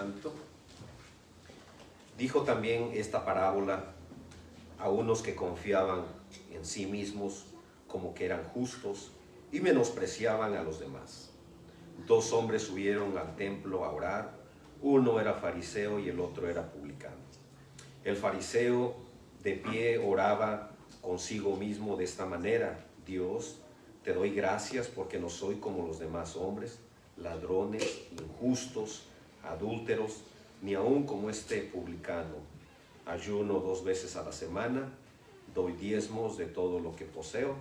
Santo. Dijo también esta parábola a unos que confiaban en sí mismos como que eran justos y menospreciaban a los demás. Dos hombres subieron al templo a orar, uno era fariseo y el otro era publicano. El fariseo de pie oraba consigo mismo de esta manera: Dios, te doy gracias porque no soy como los demás hombres, ladrones, injustos, adúlteros, ni aun como este publicano. Ayuno 2 veces a la semana, doy diezmos de todo lo que poseo.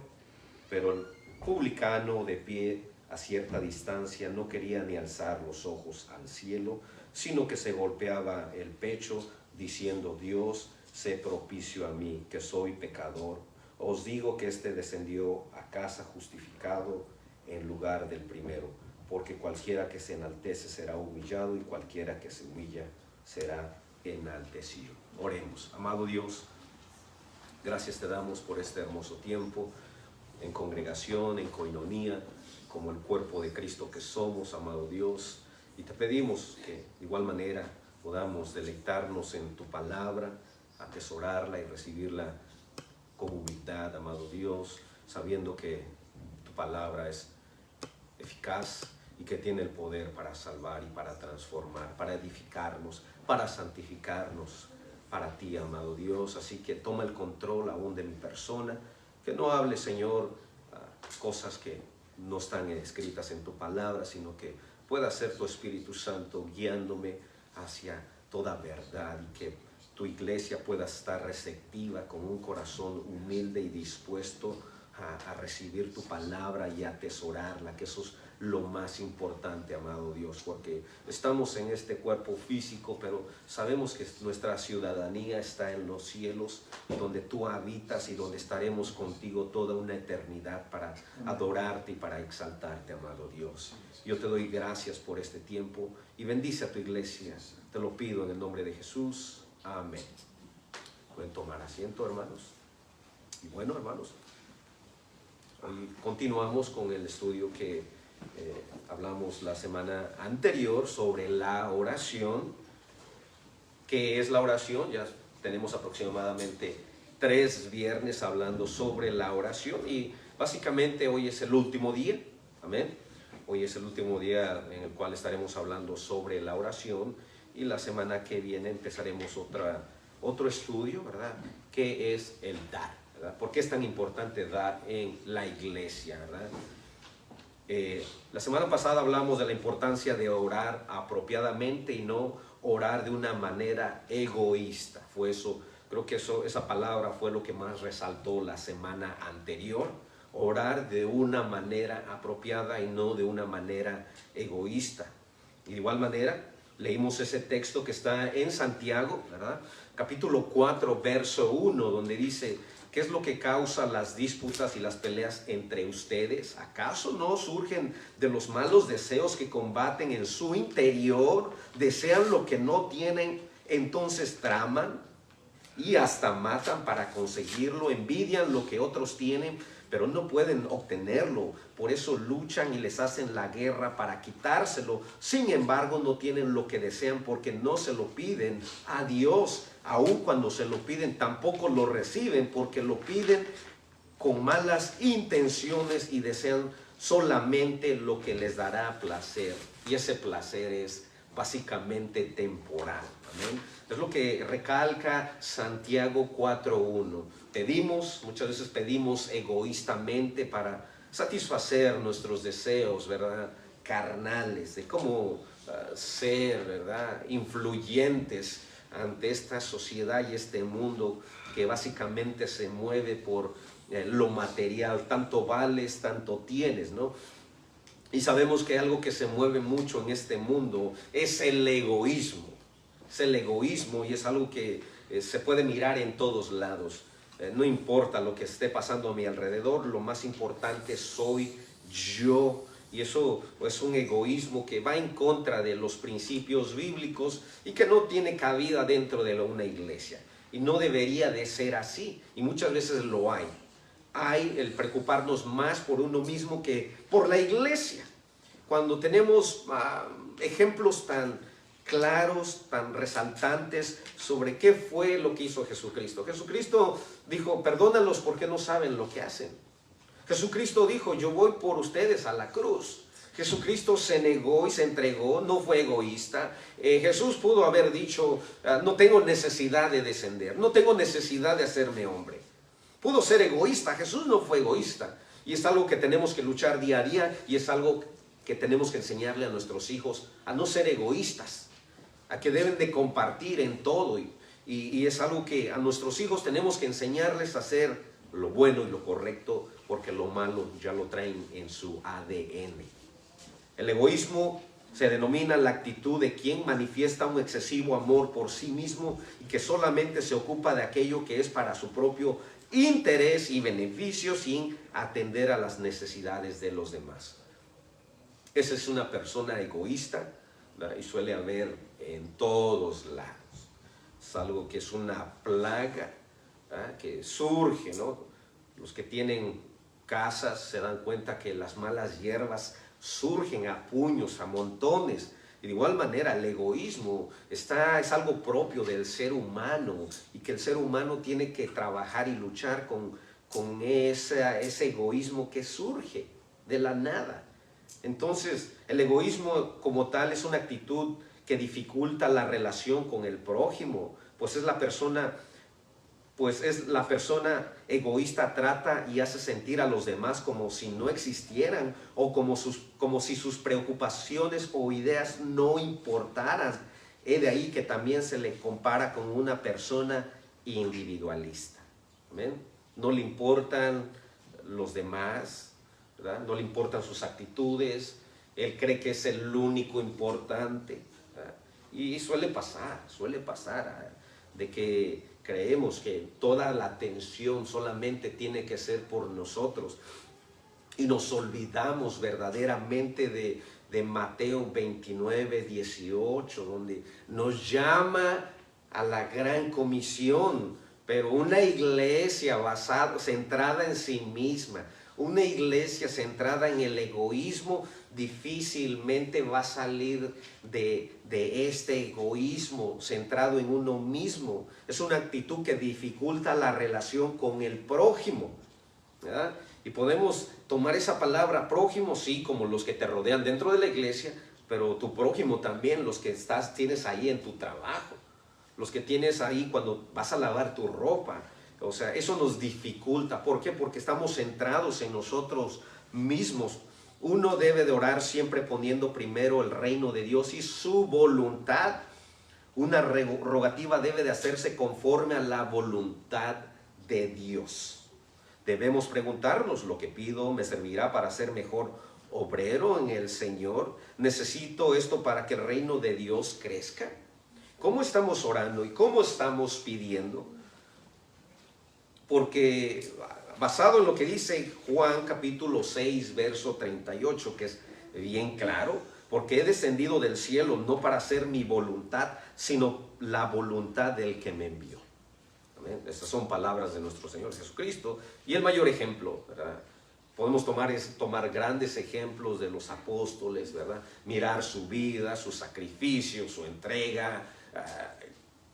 Pero el publicano de pie a cierta distancia no quería ni alzar los ojos al cielo, sino que se golpeaba el pecho diciendo: Dios, sé propicio a mí, que soy pecador. Os digo que este descendió a casa justificado en lugar del primero, porque cualquiera que se enaltece será humillado y cualquiera que se humilla será enaltecido. Oremos. Amado Dios, gracias te damos por este hermoso tiempo en congregación, en coinonía, como el cuerpo de Cristo que somos, amado Dios, y te pedimos que de igual manera podamos deleitarnos en tu palabra, atesorarla y recibirla con humildad, amado Dios, sabiendo que tu palabra es eficaz y que tiene el poder para salvar y para transformar, para edificarnos, para santificarnos para ti, amado Dios. Así que toma el control aún de mi persona, que no hable, Señor, cosas que no están escritas en tu palabra, sino que pueda ser tu Espíritu Santo guiándome hacia toda verdad, y que tu iglesia pueda estar receptiva con un corazón humilde y dispuesto a recibir tu palabra y a atesorarla, que eso es lo más importante, amado Dios, porque estamos en este cuerpo físico, pero sabemos que nuestra ciudadanía está en los cielos, donde tú habitas y donde estaremos contigo toda una eternidad para adorarte y para exaltarte, amado Dios. Yo te doy gracias por este tiempo y bendice a tu iglesia. Te lo pido en el nombre de Jesús. Amén. Pueden tomar asiento, hermanos. Y bueno, hermanos, hoy continuamos con el estudio que hablamos la semana anterior sobre la oración. ¿Qué es la oración? Ya tenemos aproximadamente 3 viernes hablando sobre la oración y básicamente hoy es el último día. Amén. Hoy es el último día en el cual estaremos hablando sobre la oración, y la semana que viene empezaremos otro estudio, ¿verdad? ¿Qué es el dar? ¿Verdad? ¿Por qué es tan importante dar en la iglesia? ¿Verdad? La semana pasada hablamos de la importancia de orar apropiadamente y no orar de una manera egoísta. Creo que esa palabra fue lo que más resaltó la semana anterior. Orar de una manera apropiada y no de una manera egoísta. Y de igual manera, leímos ese texto que está en Santiago, ¿verdad? Capítulo 4, verso 1, donde dice: ¿qué es lo que causa las disputas y las peleas entre ustedes? ¿Acaso no surgen de los malos deseos que combaten en su interior? ¿Desean lo que no tienen, entonces traman y hasta matan para conseguirlo? ¿Envidian lo que otros tienen, pero no pueden obtenerlo? Por eso luchan y les hacen la guerra para quitárselo. Sin embargo, no tienen lo que desean porque no se lo piden a Dios. Aun cuando se lo piden, tampoco lo reciben porque lo piden con malas intenciones y desean solamente lo que les dará placer. Y ese placer es básicamente temporal. ¿Amén? Es lo que recalca Santiago 4:1. Muchas veces pedimos egoístamente para satisfacer nuestros deseos, ¿verdad? Carnales, de cómo ser, ¿verdad? Influyentes ante esta sociedad y este mundo que básicamente se mueve por lo material. Tanto vales, tanto tienes, ¿no? Y sabemos que algo que se mueve mucho en este mundo es el egoísmo. Es el egoísmo, y es algo que se puede mirar en todos lados. No importa lo que esté pasando a mi alrededor, lo más importante soy yo. Y eso es un egoísmo que va en contra de los principios bíblicos y que no tiene cabida dentro de una iglesia. Y no debería de ser así. Y muchas veces lo hay. Hay el preocuparnos más por uno mismo que por la iglesia. Cuando tenemos ejemplos tan claros, tan resaltantes sobre qué fue lo que hizo Jesucristo. Jesucristo dijo, perdónalos porque no saben lo que hacen. Jesucristo dijo, yo voy por ustedes a la cruz. Jesucristo se negó y se entregó, no fue egoísta. Jesús pudo haber dicho, no tengo necesidad de descender, no tengo necesidad de hacerme hombre. Pudo ser egoísta, Jesús no fue egoísta. Y es algo que tenemos que luchar día a día y es algo que tenemos que enseñarle a nuestros hijos a no ser egoístas, a que deben de compartir en todo. Y es algo que a nuestros hijos tenemos que enseñarles a hacer lo bueno y lo correcto, porque lo malo ya lo traen en su ADN. El egoísmo se denomina la actitud de quien manifiesta un excesivo amor por sí mismo y que solamente se ocupa de aquello que es para su propio interés y beneficio sin atender a las necesidades de los demás. Esa es una persona egoísta, ¿verdad? Y suele haber en todos lados. Es algo que es una plaga, ¿verdad? Que surge, ¿no? Los que tienen casas se dan cuenta que las malas hierbas surgen a puños, a montones. Y de igual manera el egoísmo es algo propio del ser humano y que el ser humano tiene que trabajar y luchar con ese egoísmo que surge de la nada. Entonces el egoísmo como tal es una actitud que dificulta la relación con el prójimo, pues es la persona egoísta, trata y hace sentir a los demás como si no existieran o como si sus preocupaciones o ideas no importaran. Es de ahí que también se le compara con una persona individualista. ¿Ven? No le importan los demás, ¿verdad? No le importan sus actitudes, él cree que es el único importante, ¿verdad? Y suele pasar de que creemos que toda la atención solamente tiene que ser por nosotros y nos olvidamos verdaderamente de Mateo 29, 18, donde nos llama a la gran comisión, pero una iglesia centrada en sí misma, una iglesia centrada en el egoísmo, difícilmente va a salir de este egoísmo centrado en uno mismo. Es una actitud que dificulta la relación con el prójimo, ¿verdad? Y podemos tomar esa palabra prójimo, sí, como los que te rodean dentro de la iglesia, pero tu prójimo también, los que tienes ahí en tu trabajo, los que tienes ahí cuando vas a lavar tu ropa. O sea, eso nos dificulta. ¿Por qué? Porque estamos centrados en nosotros mismos. Uno debe de orar siempre poniendo primero el reino de Dios y su voluntad. Una rogativa debe de hacerse conforme a la voluntad de Dios. Debemos preguntarnos, ¿lo que pido me servirá para ser mejor obrero en el Señor? ¿Necesito esto para que el reino de Dios crezca? ¿Cómo estamos orando y cómo estamos pidiendo? Porque basado en lo que dice Juan capítulo 6, verso 38, que es bien claro, porque he descendido del cielo no para hacer mi voluntad, sino la voluntad del que me envió. ¿Amén? Estas son palabras de nuestro Señor Jesucristo. Y el mayor ejemplo, ¿verdad? Podemos tomar grandes ejemplos de los apóstoles, ¿verdad? Mirar su vida, su sacrificio, su entrega,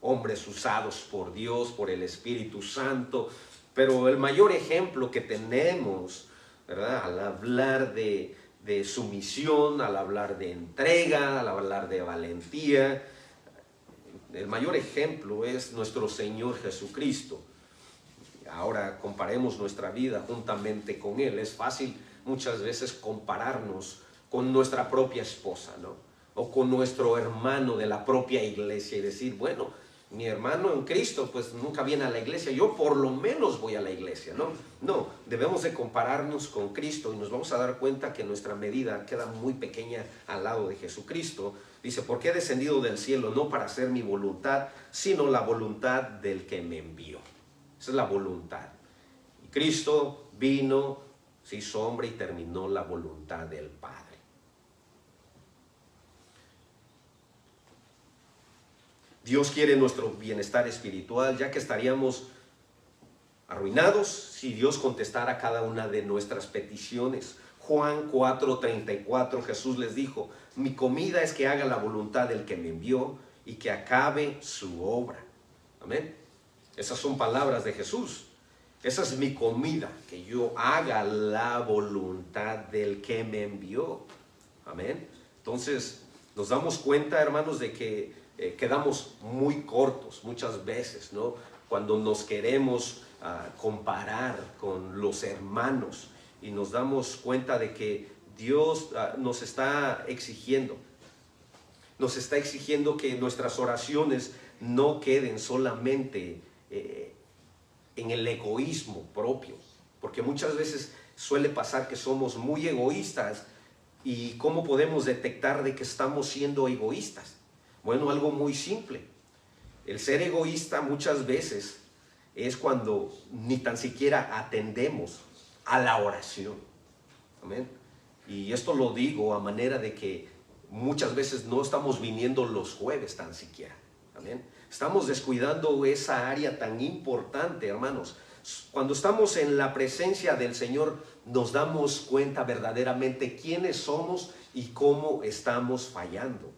hombres usados por Dios, por el Espíritu Santo. Pero el mayor ejemplo que tenemos, ¿verdad? Al hablar de sumisión, al hablar de entrega, al hablar de valentía, el mayor ejemplo es nuestro Señor Jesucristo. Ahora comparemos nuestra vida juntamente con Él. Es fácil muchas veces compararnos con nuestra propia esposa, ¿no? O con nuestro hermano de la propia iglesia y decir, bueno, mi hermano en Cristo pues nunca viene a la iglesia, yo por lo menos voy a la iglesia, ¿no? No, debemos de compararnos con Cristo y nos vamos a dar cuenta que nuestra medida queda muy pequeña al lado de Jesucristo. Dice, porque he descendido del cielo no para hacer mi voluntad, sino la voluntad del que me envió. Esa es la voluntad. Y Cristo vino, se hizo hombre y terminó la voluntad del Padre. Dios quiere nuestro bienestar espiritual, ya que estaríamos arruinados si Dios contestara cada una de nuestras peticiones. Juan 4:34, Jesús les dijo: mi comida es que haga la voluntad del que me envió y que acabe su obra. Amén. Esas son palabras de Jesús. Esa es mi comida, que yo haga la voluntad del que me envió. Amén. Entonces nos damos cuenta, hermanos, de que quedamos muy cortos muchas veces, ¿no? Cuando nos queremos comparar con los hermanos, y nos damos cuenta de que Dios nos está exigiendo que nuestras oraciones no queden solamente en el egoísmo propio, porque muchas veces suele pasar que somos muy egoístas. ¿Y cómo podemos detectar de que estamos siendo egoístas? Bueno, algo muy simple. El ser egoísta muchas veces es cuando ni tan siquiera atendemos a la oración. Amén. Y esto lo digo a manera de que muchas veces no estamos viniendo los jueves tan siquiera. Amén. Estamos descuidando esa área tan importante, hermanos. Cuando estamos en la presencia del Señor, nos damos cuenta verdaderamente quiénes somos y cómo estamos fallando.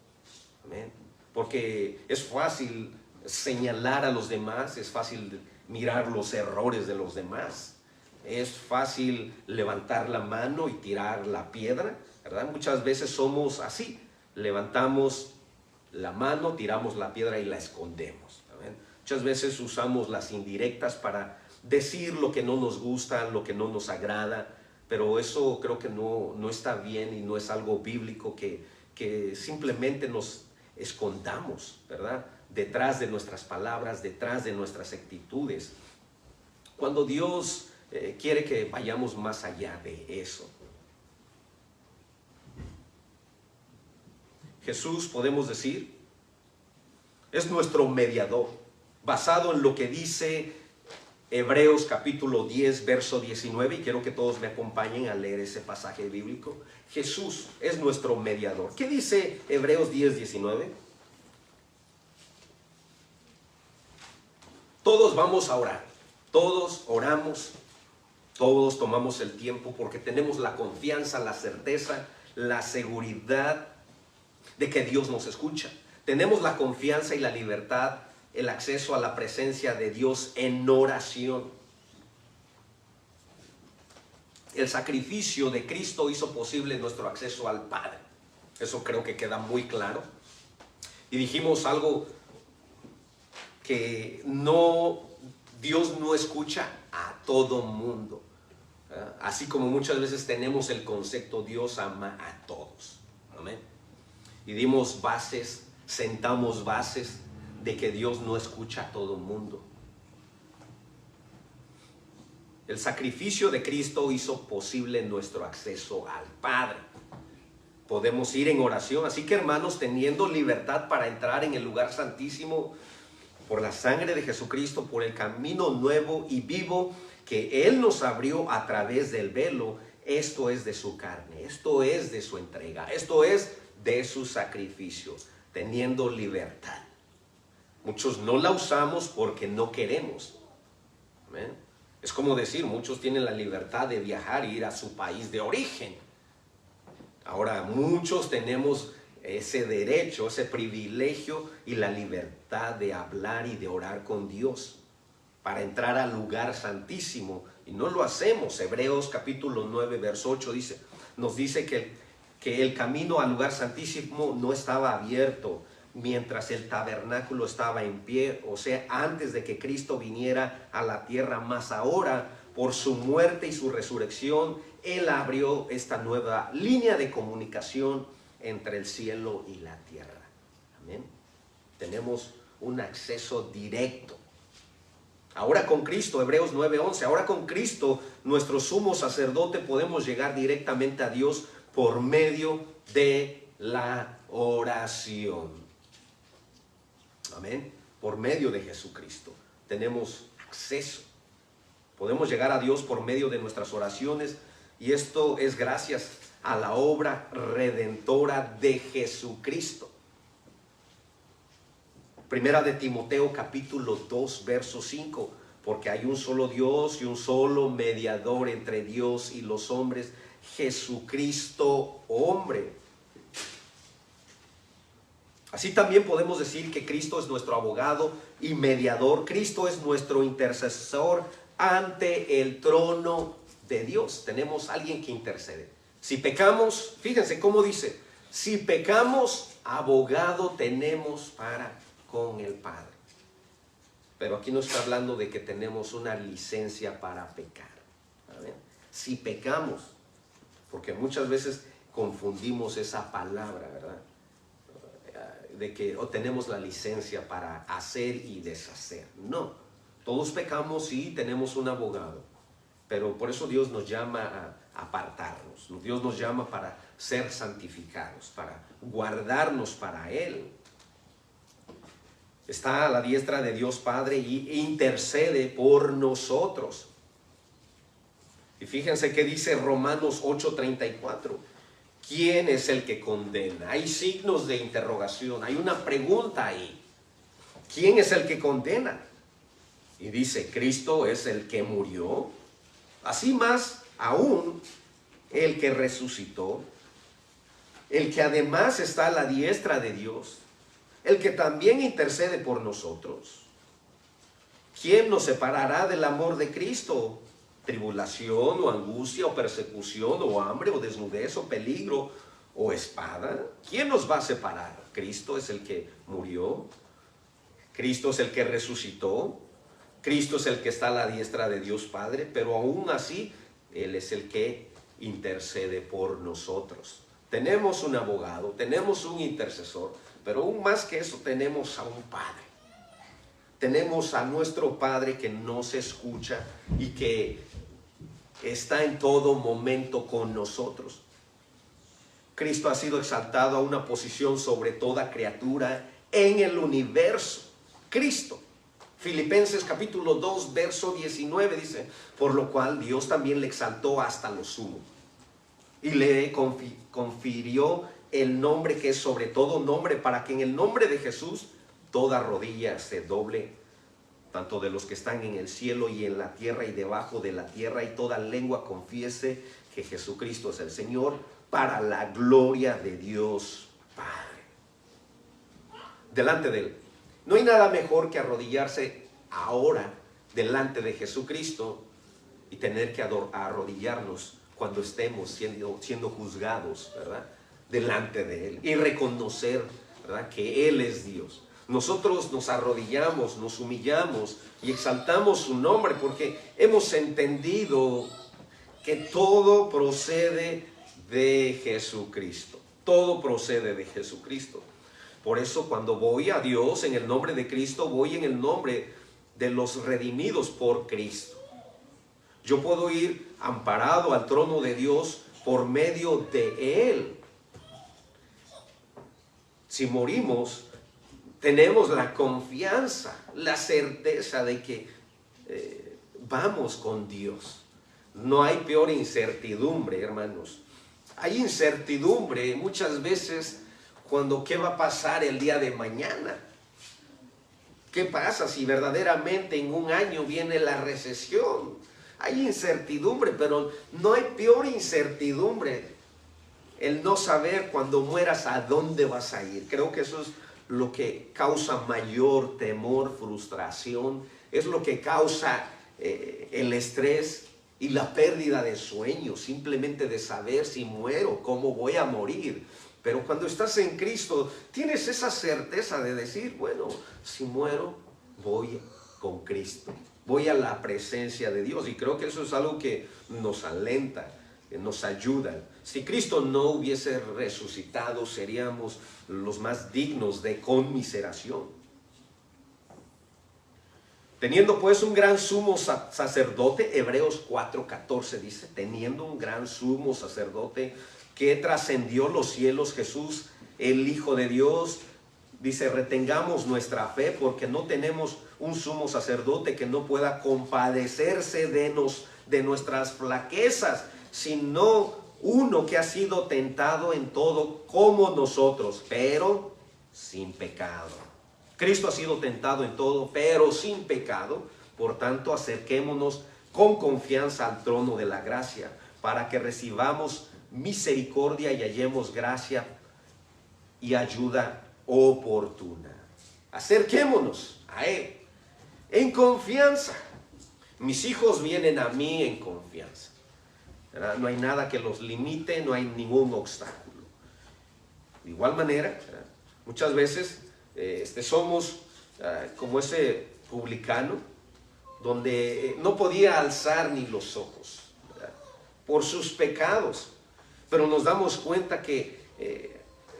Amén. Porque es fácil señalar a los demás, es fácil mirar los errores de los demás, es fácil levantar la mano y tirar la piedra, ¿verdad? Muchas veces somos así, levantamos la mano, tiramos la piedra y la escondemos. Amén. Muchas veces usamos las indirectas para decir lo que no nos gusta, lo que no nos agrada, pero eso creo que no está bien y no es algo bíblico, que simplemente nos escondamos, ¿verdad? Detrás de nuestras palabras, detrás de nuestras actitudes, cuando Dios quiere que vayamos más allá de eso. Jesús, podemos decir, es nuestro mediador, basado en lo que dice Hebreos capítulo 10, verso 19, y quiero que todos me acompañen a leer ese pasaje bíblico. Jesús es nuestro mediador. ¿Qué dice Hebreos 10, 19? Todos vamos a orar, todos oramos, todos tomamos el tiempo porque tenemos la confianza, la certeza, la seguridad de que Dios nos escucha. Tenemos la confianza y la libertad, el acceso a la presencia de Dios en oración. El sacrificio de Cristo hizo posible nuestro acceso al Padre. Eso creo que queda muy claro. Y dijimos algo, que Dios no escucha a todo mundo. Así como muchas veces tenemos el concepto, Dios ama a todos. Amén. Y dimos bases, sentamos bases de que Dios no escucha a todo mundo. El sacrificio de Cristo hizo posible nuestro acceso al Padre. Podemos ir en oración. Así que, hermanos, teniendo libertad para entrar en el lugar santísimo por la sangre de Jesucristo, por el camino nuevo y vivo que Él nos abrió a través del velo, esto es de su carne, esto es de su entrega, esto es de su sacrificio, teniendo libertad. Muchos no la usamos porque no queremos. ¿Amén? Es como decir, muchos tienen la libertad de viajar e ir a su país de origen. Ahora, muchos tenemos ese derecho, ese privilegio y la libertad de hablar y de orar con Dios para entrar al lugar santísimo, y no lo hacemos. Hebreos capítulo 9, verso 8 nos dice que el camino al lugar santísimo no estaba abierto mientras el tabernáculo estaba en pie, o sea, antes de que Cristo viniera a la tierra, mas ahora por su muerte y su resurrección Él abrió esta nueva línea de comunicación entre el cielo y la tierra. Amén. Tenemos un acceso directo. Ahora con Cristo, Hebreos 9:11, ahora con Cristo, nuestro sumo sacerdote, podemos llegar directamente a Dios por medio de la oración. Amén. Por medio de Jesucristo tenemos acceso. Podemos llegar a Dios por medio de nuestras oraciones, y esto es gracias a la obra redentora de Jesucristo. Primera de Timoteo capítulo 2, verso 5, porque hay un solo Dios y un solo mediador entre Dios y los hombres, Jesucristo hombre. Así también podemos decir que Cristo es nuestro abogado y mediador. Cristo es nuestro intercesor ante el trono de Dios. Tenemos alguien que intercede. Si pecamos, fíjense cómo dice, si pecamos, abogado tenemos para con el Padre. Pero aquí no está hablando de que tenemos una licencia para pecar. ¿Saben? Si pecamos, porque muchas veces confundimos esa palabra, ¿verdad? De que tenemos la licencia para hacer y deshacer. No, todos pecamos y tenemos un abogado, pero por eso Dios nos llama a apartarnos. Dios nos llama para ser santificados, para guardarnos para Él. Está a la diestra de Dios Padre y intercede por nosotros. Y fíjense que dice Romanos 8:34. ¿Quién es el que condena? Hay signos de interrogación, hay una pregunta ahí. ¿Quién es el que condena? Y dice, Cristo es el que murió. Así más aún, el que resucitó, el que además está a la diestra de Dios, el que también intercede por nosotros. ¿Quién nos separará del amor de Cristo? ¿Tribulación o angustia o persecución o hambre o desnudez o peligro o espada? ¿Quién nos va a separar? Cristo es el que murió, Cristo es el que resucitó, Cristo es el que está a la diestra de Dios Padre, pero aún así Él es el que intercede por nosotros. Tenemos un abogado, tenemos un intercesor, pero aún más que eso tenemos a un Padre. Tenemos a nuestro Padre que nos escucha y que está en todo momento con nosotros. Cristo ha sido exaltado a una posición sobre toda criatura en el universo. Cristo. Filipenses capítulo 2, verso 19 dice, por lo cual Dios también le exaltó hasta lo sumo y le confirió el nombre que es sobre todo nombre, para que en el nombre de Jesús toda rodilla se doble, tanto de los que están en el cielo y en la tierra y debajo de la tierra, y toda lengua confiese que Jesucristo es el Señor, para la gloria de Dios Padre. Delante de Él. No hay nada mejor que arrodillarse ahora delante de Jesucristo y tener que arrodillarnos cuando estemos siendo juzgados, ¿verdad? Delante de Él y reconocer, ¿verdad?, que Él es Dios. Nosotros nos arrodillamos, nos humillamos y exaltamos su nombre porque hemos entendido que todo procede de Jesucristo. Todo procede de Jesucristo. Por eso cuando voy a Dios en el nombre de Cristo, voy en el nombre de los redimidos por Cristo. Yo puedo ir amparado al trono de Dios por medio de Él. Si morimos, tenemos la confianza, la certeza de que vamos con Dios. No hay peor incertidumbre, hermanos. Hay incertidumbre muchas veces cuando ¿qué va a pasar el día de mañana? ¿Qué pasa si verdaderamente en un año viene la recesión? Hay incertidumbre, pero no hay peor incertidumbre el no saber cuando mueras a dónde vas a ir. Creo que eso es lo que causa mayor temor, frustración, es lo que causa el estrés y la pérdida de sueño, simplemente de saber si muero, cómo voy a morir. Pero cuando estás en Cristo, tienes esa certeza de decir, bueno, si muero, voy con Cristo, voy a la presencia de Dios. Y creo que eso es algo que nos alenta, que nos ayuda. Si Cristo no hubiese resucitado, seríamos los más dignos de conmiseración. Teniendo pues un gran sumo sacerdote, Hebreos 4:14 dice, teniendo un gran sumo sacerdote que trascendió los cielos, Jesús, el Hijo de Dios, dice, retengamos nuestra fe, porque no tenemos un sumo sacerdote que no pueda compadecerse de nuestras flaquezas, sino uno que ha sido tentado en todo como nosotros, pero sin pecado. Cristo ha sido tentado en todo, pero sin pecado. Por tanto, acerquémonos con confianza al trono de la gracia, para que recibamos misericordia y hallemos gracia y ayuda oportuna. Acerquémonos a Él en confianza. Mis hijos vienen a mí en confianza, ¿verdad? No hay nada que los limite, no hay ningún obstáculo. De igual manera, ¿verdad? Muchas veces somos como ese publicano donde no podía alzar ni los ojos, ¿verdad? Por sus pecados, pero nos damos cuenta que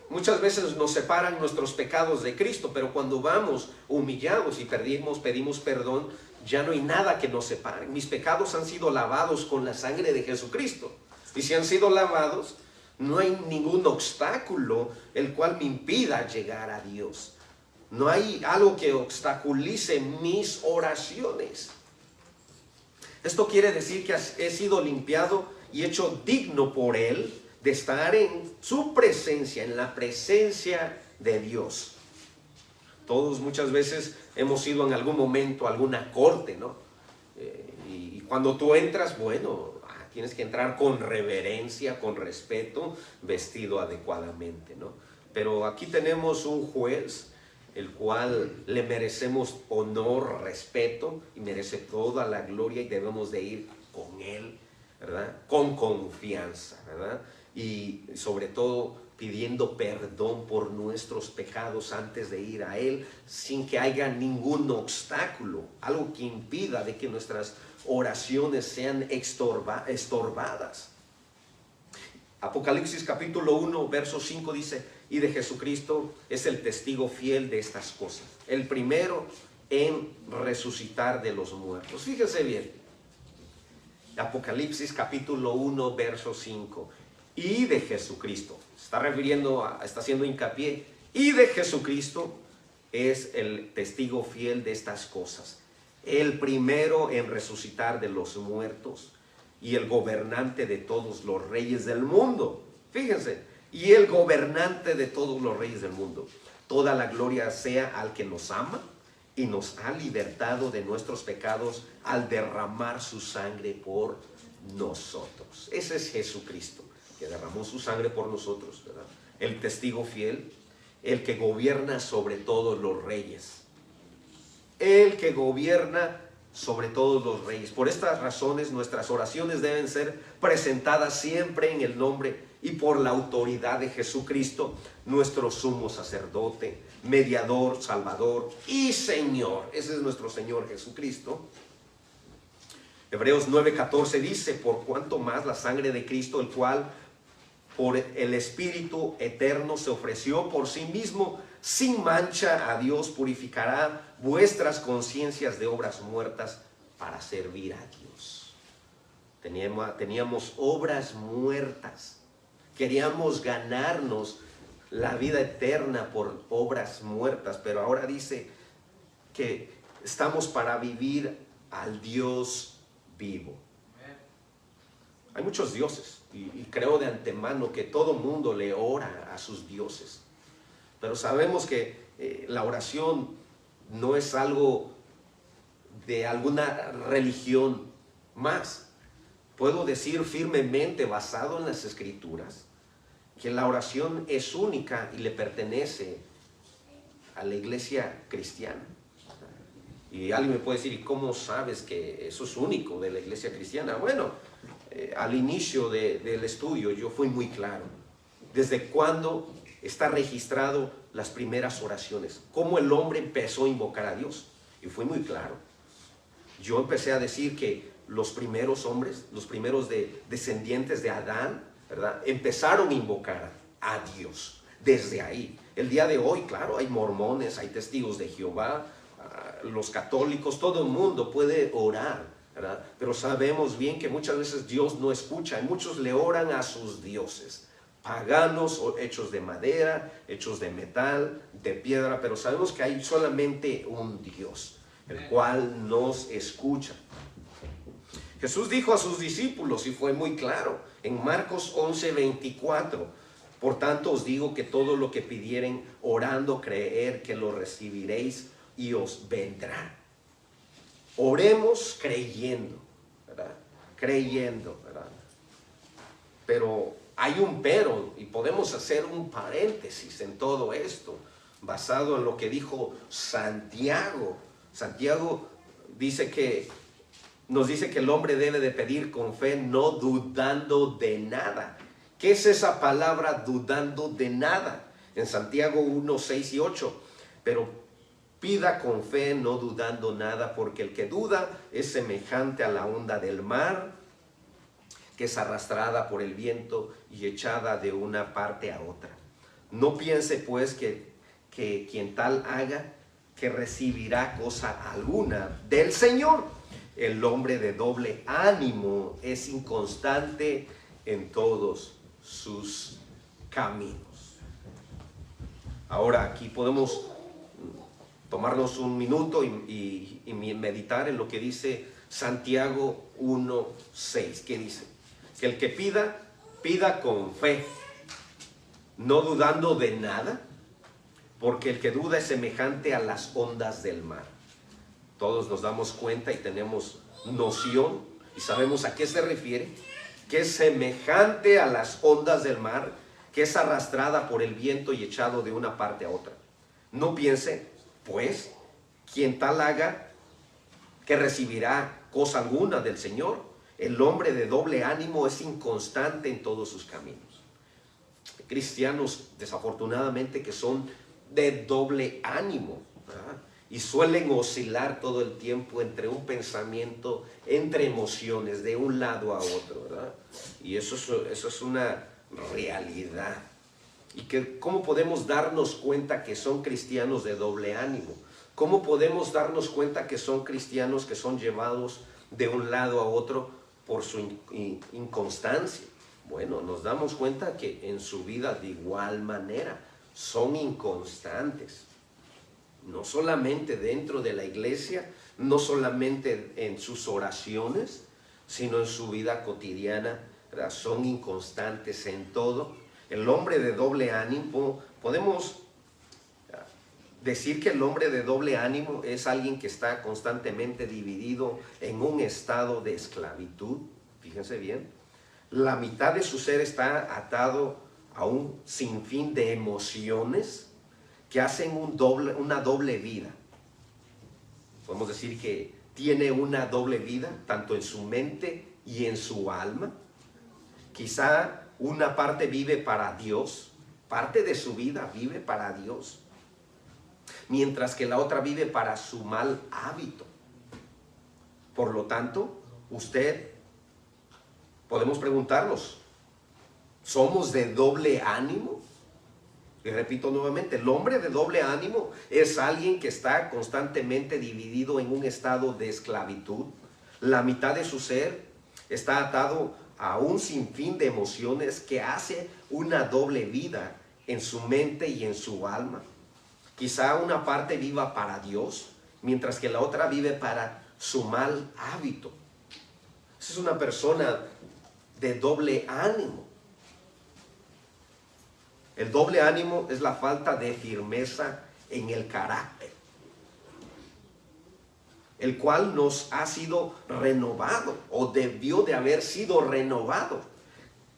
muchas veces nos separan nuestros pecados de Cristo, pero cuando vamos humillados y pedimos perdón, ya no hay nada que nos separe. Mis pecados han sido lavados con la sangre de Jesucristo. Y si han sido lavados, no hay ningún obstáculo el cual me impida llegar a Dios. No hay algo que obstaculice mis oraciones. Esto quiere decir que he sido limpiado y hecho digno por Él de estar en su presencia, en la presencia de Dios. Todos muchas veces hemos ido en algún momento a alguna corte, ¿no? Y cuando tú entras, bueno, tienes que entrar con reverencia, con respeto, vestido adecuadamente, ¿no? Pero aquí tenemos un juez, el cual le merecemos honor, respeto, y merece toda la gloria, y debemos de ir con Él, ¿verdad? Con confianza, ¿verdad? Y sobre todo pidiendo perdón por nuestros pecados antes de ir a Él, sin que haya ningún obstáculo, algo que impida de que nuestras oraciones sean estorbadas. Apocalipsis capítulo 1, verso 5 dice: y de Jesucristo es el testigo fiel de estas cosas, el primero en resucitar de los muertos. Fíjense bien, Apocalipsis capítulo 1, verso 5. Y de Jesucristo, está haciendo hincapié, y de Jesucristo es el testigo fiel de estas cosas, el primero en resucitar de los muertos y el gobernante de todos los reyes del mundo. Fíjense, y el gobernante de todos los reyes del mundo. Toda la gloria sea al que nos ama y nos ha libertado de nuestros pecados al derramar su sangre por nosotros. Ese es Jesucristo, que derramó su sangre por nosotros, ¿verdad? El testigo fiel, el que gobierna sobre todos los reyes. El que gobierna sobre todos los reyes. Por estas razones nuestras oraciones deben ser presentadas siempre en el nombre y por la autoridad de Jesucristo, nuestro sumo sacerdote, mediador, salvador y Señor. Ese es nuestro Señor Jesucristo. Hebreos 9:14 dice: por cuanto más la sangre de Cristo, el cual por el Espíritu eterno se ofreció por sí mismo sin mancha a Dios, purificará vuestras conciencias de obras muertas para servir a Dios. Teníamos obras muertas. Queríamos ganarnos la vida eterna por obras muertas, pero ahora dice que estamos para vivir al Dios vivo. Hay muchos dioses y creo de antemano que todo mundo le ora a sus dioses, pero sabemos que la oración no es algo de alguna religión más. Puedo decir firmemente, basado en las Escrituras, que la oración es única y le pertenece a la iglesia cristiana. Y alguien me puede decir: ¿y cómo sabes que eso es único de la iglesia cristiana? Bueno, al inicio del estudio yo fui muy claro. ¿Desde cuándo está registrado las primeras oraciones? ¿Cómo el hombre empezó a invocar a Dios? Y fui muy claro. Yo empecé a decir que los primeros hombres, los primeros descendientes de Adán, ¿verdad?, empezaron a invocar a Dios desde ahí. El día de hoy, claro, hay mormones, hay testigos de Jehová, los católicos, todo el mundo puede orar, ¿verdad? Pero sabemos bien que muchas veces Dios no escucha, y muchos le oran a sus dioses paganos, hechos de madera, hechos de metal, de piedra, pero sabemos que hay solamente un Dios, el cual nos escucha. Jesús dijo a sus discípulos, y fue muy claro, en Marcos 11:24: por tanto os digo que todo lo que pidieren orando, creer que lo recibiréis y os vendrá. Oremos creyendo, ¿verdad? Creyendo, ¿verdad? Pero hay un pero, y podemos hacer un paréntesis en todo esto, basado en lo que dijo Santiago. Santiago nos dice que el hombre debe de pedir con fe, no dudando de nada. ¿Qué es esa palabra dudando de nada? En Santiago 1, 6 y 8. Pero pida con fe, no dudando nada, porque el que duda es semejante a la onda del mar, que es arrastrada por el viento y echada de una parte a otra. No piense pues que quien tal haga, que recibirá cosa alguna del Señor. El hombre de doble ánimo es inconstante en todos sus caminos. Ahora aquí podemos tomarnos un minuto y meditar en lo que dice Santiago 1:6. ¿Qué dice? Que el que pida, pida con fe, no dudando de nada, porque el que duda es semejante a las ondas del mar. Todos nos damos cuenta y tenemos noción y sabemos a qué se refiere, que es semejante a las ondas del mar, que es arrastrada por el viento y echado de una parte a otra. No piense, pues, quien tal haga, que recibirá cosa alguna del Señor. El hombre de doble ánimo es inconstante en todos sus caminos. Hay cristianos, desafortunadamente, que son de doble ánimo, ¿verdad? Y suelen oscilar todo el tiempo entre un pensamiento, entre emociones, de un lado a otro, ¿verdad? Y eso es una realidad. ¿Y cómo podemos darnos cuenta que son cristianos de doble ánimo? ¿Cómo podemos darnos cuenta que son cristianos que son llevados de un lado a otro por su inconstancia? Bueno, nos damos cuenta que en su vida de igual manera son inconstantes. No solamente dentro de la iglesia, no solamente en sus oraciones, sino en su vida cotidiana, ¿verdad? Son inconstantes en todo. El hombre de doble ánimo, podemos decir que el hombre de doble ánimo es alguien que está constantemente dividido en un estado de esclavitud. Fíjense bien, la mitad de su ser está atado a un sinfín de emociones que hacen una doble vida. Podemos decir que tiene una doble vida, tanto en su mente y en su alma. Quizá una parte vive para Dios, parte de su vida vive para Dios, mientras que la otra vive para su mal hábito. Por lo tanto, podemos preguntarnos, ¿somos de doble ánimo? Y repito nuevamente, el hombre de doble ánimo es alguien que está constantemente dividido en un estado de esclavitud. La mitad de su ser está atado a un sinfín de emociones que hace una doble vida en su mente y en su alma. Quizá una parte viva para Dios, mientras que la otra vive para su mal hábito. Esa es una persona de doble ánimo. El doble ánimo es la falta de firmeza en el carácter, el cual nos ha sido renovado o debió de haber sido renovado.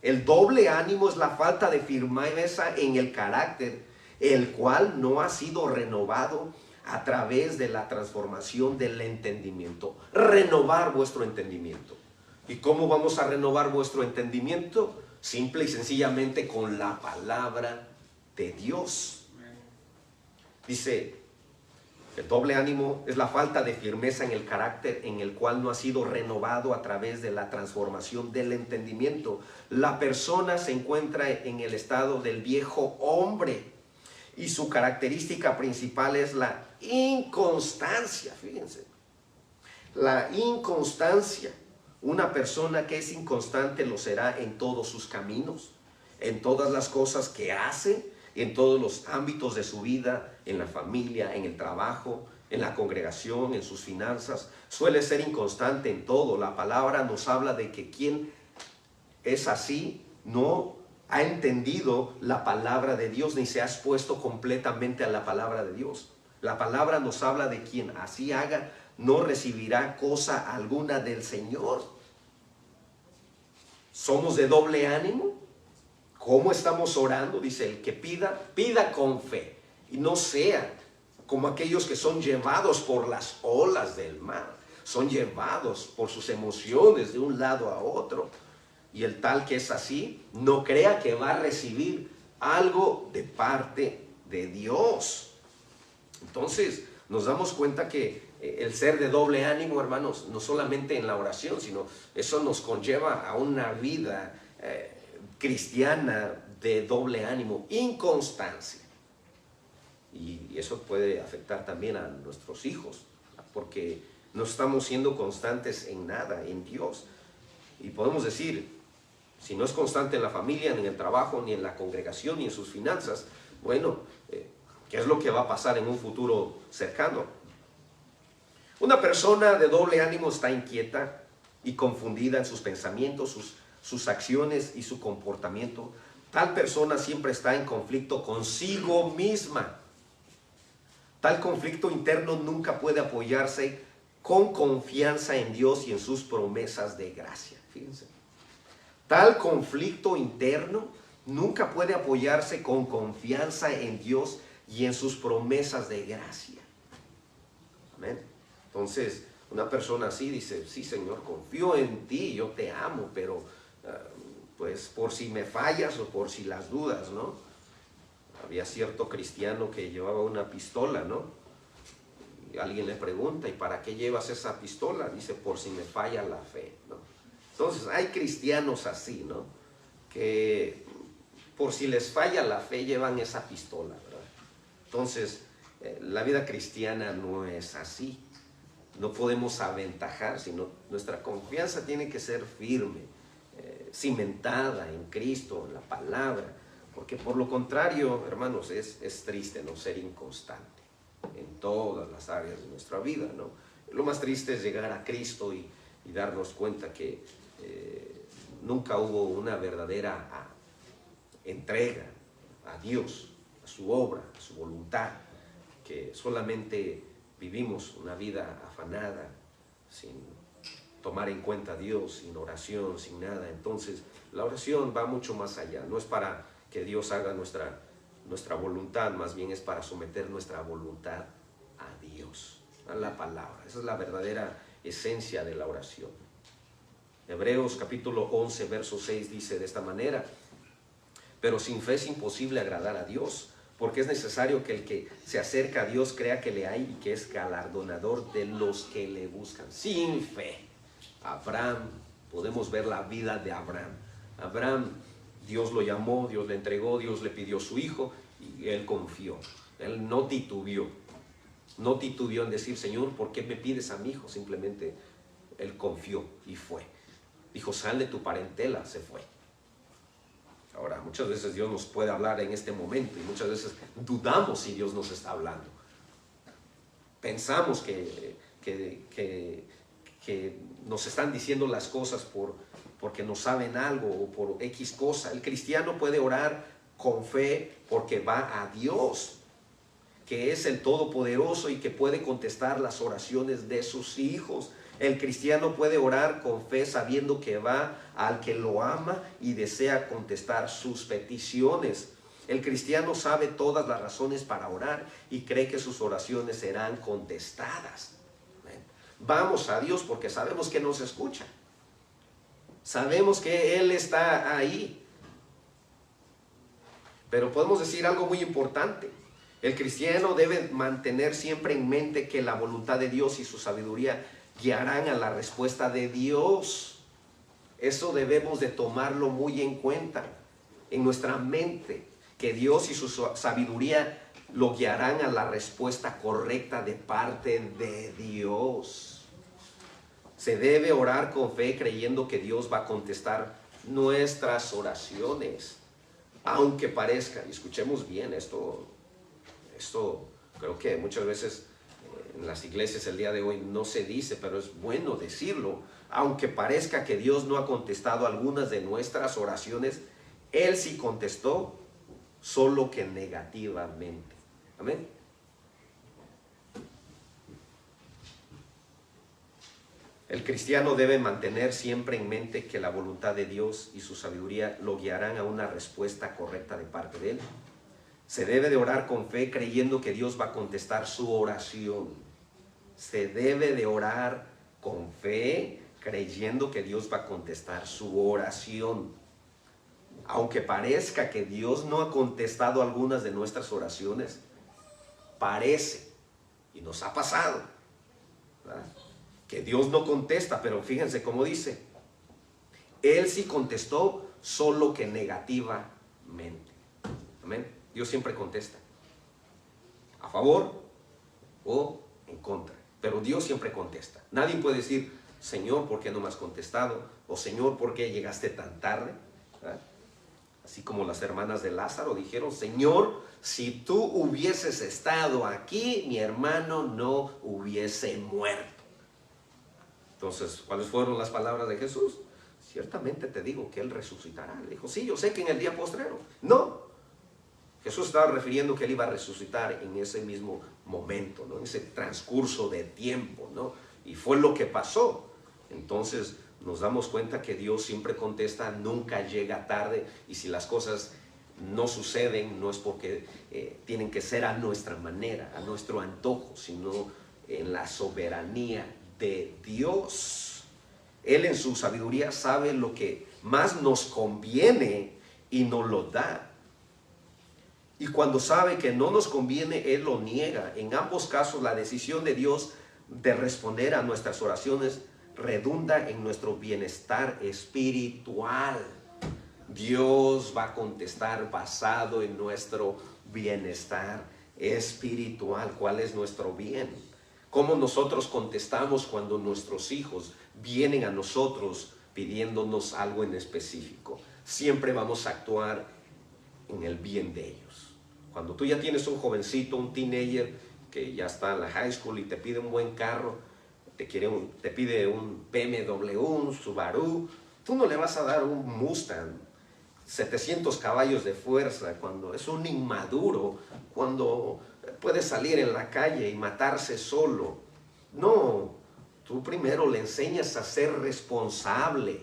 El doble ánimo es la falta de firmeza en el carácter, el cual no ha sido renovado a través de la transformación del entendimiento. Renovar vuestro entendimiento. ¿Y cómo vamos a renovar vuestro entendimiento? Simple y sencillamente con la palabra de Dios. Dice, el doble ánimo es la falta de firmeza en el carácter, en el cual no ha sido renovado a través de la transformación del entendimiento. La persona se encuentra en el estado del viejo hombre y su característica principal es la inconstancia. Fíjense, la inconstancia. Una persona que es inconstante lo será en todos sus caminos, en todas las cosas que hace, en todos los ámbitos de su vida, en la familia, en el trabajo, en la congregación, en sus finanzas. Suele ser inconstante en todo. La palabra nos habla de que quien es así no ha entendido la palabra de Dios ni se ha expuesto completamente a la palabra de Dios. La palabra nos habla de quien así haga no recibirá cosa alguna del Señor. ¿Somos de doble ánimo? ¿Cómo estamos orando? Dice, el que pida, pida con fe. Y no sea como aquellos que son llevados por las olas del mar. Son llevados por sus emociones de un lado a otro. Y el tal que es así, no crea que va a recibir algo de parte de Dios. Entonces, nos damos cuenta que el ser de doble ánimo, hermanos, no solamente en la oración, sino eso nos conlleva a una vida cristiana de doble ánimo, inconstancia. Y eso puede afectar también a nuestros hijos, porque no estamos siendo constantes en nada, en Dios. Y podemos decir, si no es constante en la familia, ni en el trabajo, ni en la congregación, ni en sus finanzas, bueno, ¿qué es lo que va a pasar en un futuro cercano? Una persona de doble ánimo está inquieta y confundida en sus pensamientos, sus acciones y su comportamiento. Tal persona siempre está en conflicto consigo misma. Tal conflicto interno nunca puede apoyarse con confianza en Dios y en sus promesas de gracia. Fíjense. Tal conflicto interno nunca puede apoyarse con confianza en Dios y en sus promesas de gracia. Amén. Entonces, una persona así dice, sí, Señor, confío en ti, yo te amo, pero pues por si me fallas o por si las dudas, ¿no? Había cierto cristiano que llevaba una pistola, ¿no? Y alguien le pregunta, ¿y para qué llevas esa pistola? Dice, por si me falla la fe, ¿no? Entonces, hay cristianos así, ¿no? Que por si les falla la fe llevan esa pistola, ¿verdad? Entonces, la vida cristiana no es así. No podemos aventajar, sino nuestra confianza tiene que ser firme, cimentada en Cristo, en la palabra, porque por lo contrario, hermanos, es triste no ser inconstante en todas las áreas de nuestra vida, ¿no? Lo más triste es llegar a Cristo y darnos cuenta que nunca hubo una verdadera entrega a Dios, a su obra, a su voluntad, que solamente vivimos una vida afanada, sin tomar en cuenta a Dios, sin oración, sin nada. Entonces, la oración va mucho más allá. No es para que Dios haga nuestra voluntad, más bien es para someter nuestra voluntad a Dios, a la palabra. Esa es la verdadera esencia de la oración. Hebreos capítulo 11, verso 6 dice de esta manera, pero sin fe es imposible agradar a Dios, porque es necesario que el que se acerca a Dios crea que le hay y que es galardonador de los que le buscan. Sin fe. Abraham, podemos ver la vida de Abraham. Abraham, Dios lo llamó, Dios le entregó, Dios le pidió su hijo y él confió. Él no titubeó. No titubeó en decir, Señor, ¿por qué me pides a mi hijo? Simplemente él confió y fue. Dijo, sal de tu parentela, se fue. Ahora, muchas veces Dios nos puede hablar en este momento y muchas veces dudamos si Dios nos está hablando. Pensamos que nos están diciendo las cosas porque no saben algo o por X cosa. El cristiano puede orar con fe porque va a Dios, que es el Todopoderoso y que puede contestar las oraciones de sus hijos. El cristiano puede orar con fe sabiendo que va al que lo ama y desea contestar sus peticiones. El cristiano sabe todas las razones para orar y cree que sus oraciones serán contestadas. Vamos a Dios porque sabemos que nos escucha. Sabemos que Él está ahí. Pero podemos decir algo muy importante. El cristiano debe mantener siempre en mente que la voluntad de Dios y su sabiduría guiarán a la respuesta de Dios. Eso debemos de tomarlo muy en cuenta en nuestra mente, que Dios y su sabiduría lo guiarán a la respuesta correcta de parte de Dios. Se debe orar con fe creyendo que Dios va a contestar nuestras oraciones, aunque parezca, y escuchemos bien esto creo que muchas veces en las iglesias el día de hoy no se dice, pero es bueno decirlo. Aunque parezca que Dios no ha contestado algunas de nuestras oraciones, Él sí contestó, solo que negativamente. Amén. El cristiano debe mantener siempre en mente que la voluntad de Dios y su sabiduría lo guiarán a una respuesta correcta de parte de Él. Se debe de orar con fe creyendo que Dios va a contestar su oración. Se debe de orar con fe creyendo que Dios va a contestar su oración. Aunque parezca que Dios no ha contestado algunas de nuestras oraciones, parece, y nos ha pasado, ¿verdad?, que Dios no contesta, pero fíjense cómo dice, Él sí contestó, solo que negativamente. Amén. Dios siempre contesta, a favor o en contra, pero Dios siempre contesta. Nadie puede decir, Señor, ¿por qué no me has contestado? O Señor, ¿por qué llegaste tan tarde? ¿Verdad? Así como las hermanas de Lázaro dijeron, Señor, si tú hubieses estado aquí, mi hermano no hubiese muerto. Entonces, ¿cuáles fueron las palabras de Jesús? Ciertamente te digo que Él resucitará. Le dijo, sí, yo sé que en el día postrero. No, Jesús estaba refiriendo que Él iba a resucitar en ese mismo momento, ¿no?, en ese transcurso de tiempo, ¿no? Y fue lo que pasó. Entonces nos damos cuenta que Dios siempre contesta, nunca llega tarde, y si las cosas no suceden, no es porque tienen que ser a nuestra manera, a nuestro antojo, sino en la soberanía de Dios. Él en su sabiduría sabe lo que más nos conviene y nos lo da. Y cuando sabe que no nos conviene, Él lo niega. En ambos casos, la decisión de Dios de responder a nuestras oraciones redunda en nuestro bienestar espiritual. Dios va a contestar basado en nuestro bienestar espiritual. ¿Cuál es nuestro bien? ¿Cómo nosotros contestamos cuando nuestros hijos vienen a nosotros pidiéndonos algo en específico? Siempre vamos a actuar en el bien de ellos. Cuando tú ya tienes un jovencito, un teenager que ya está en la high school y te pide un buen carro, te pide un BMW, un Subaru, tú no le vas a dar un Mustang, 700 caballos de fuerza, cuando es un inmaduro, cuando puede salir en la calle y matarse solo. No, tú primero le enseñas a ser responsable.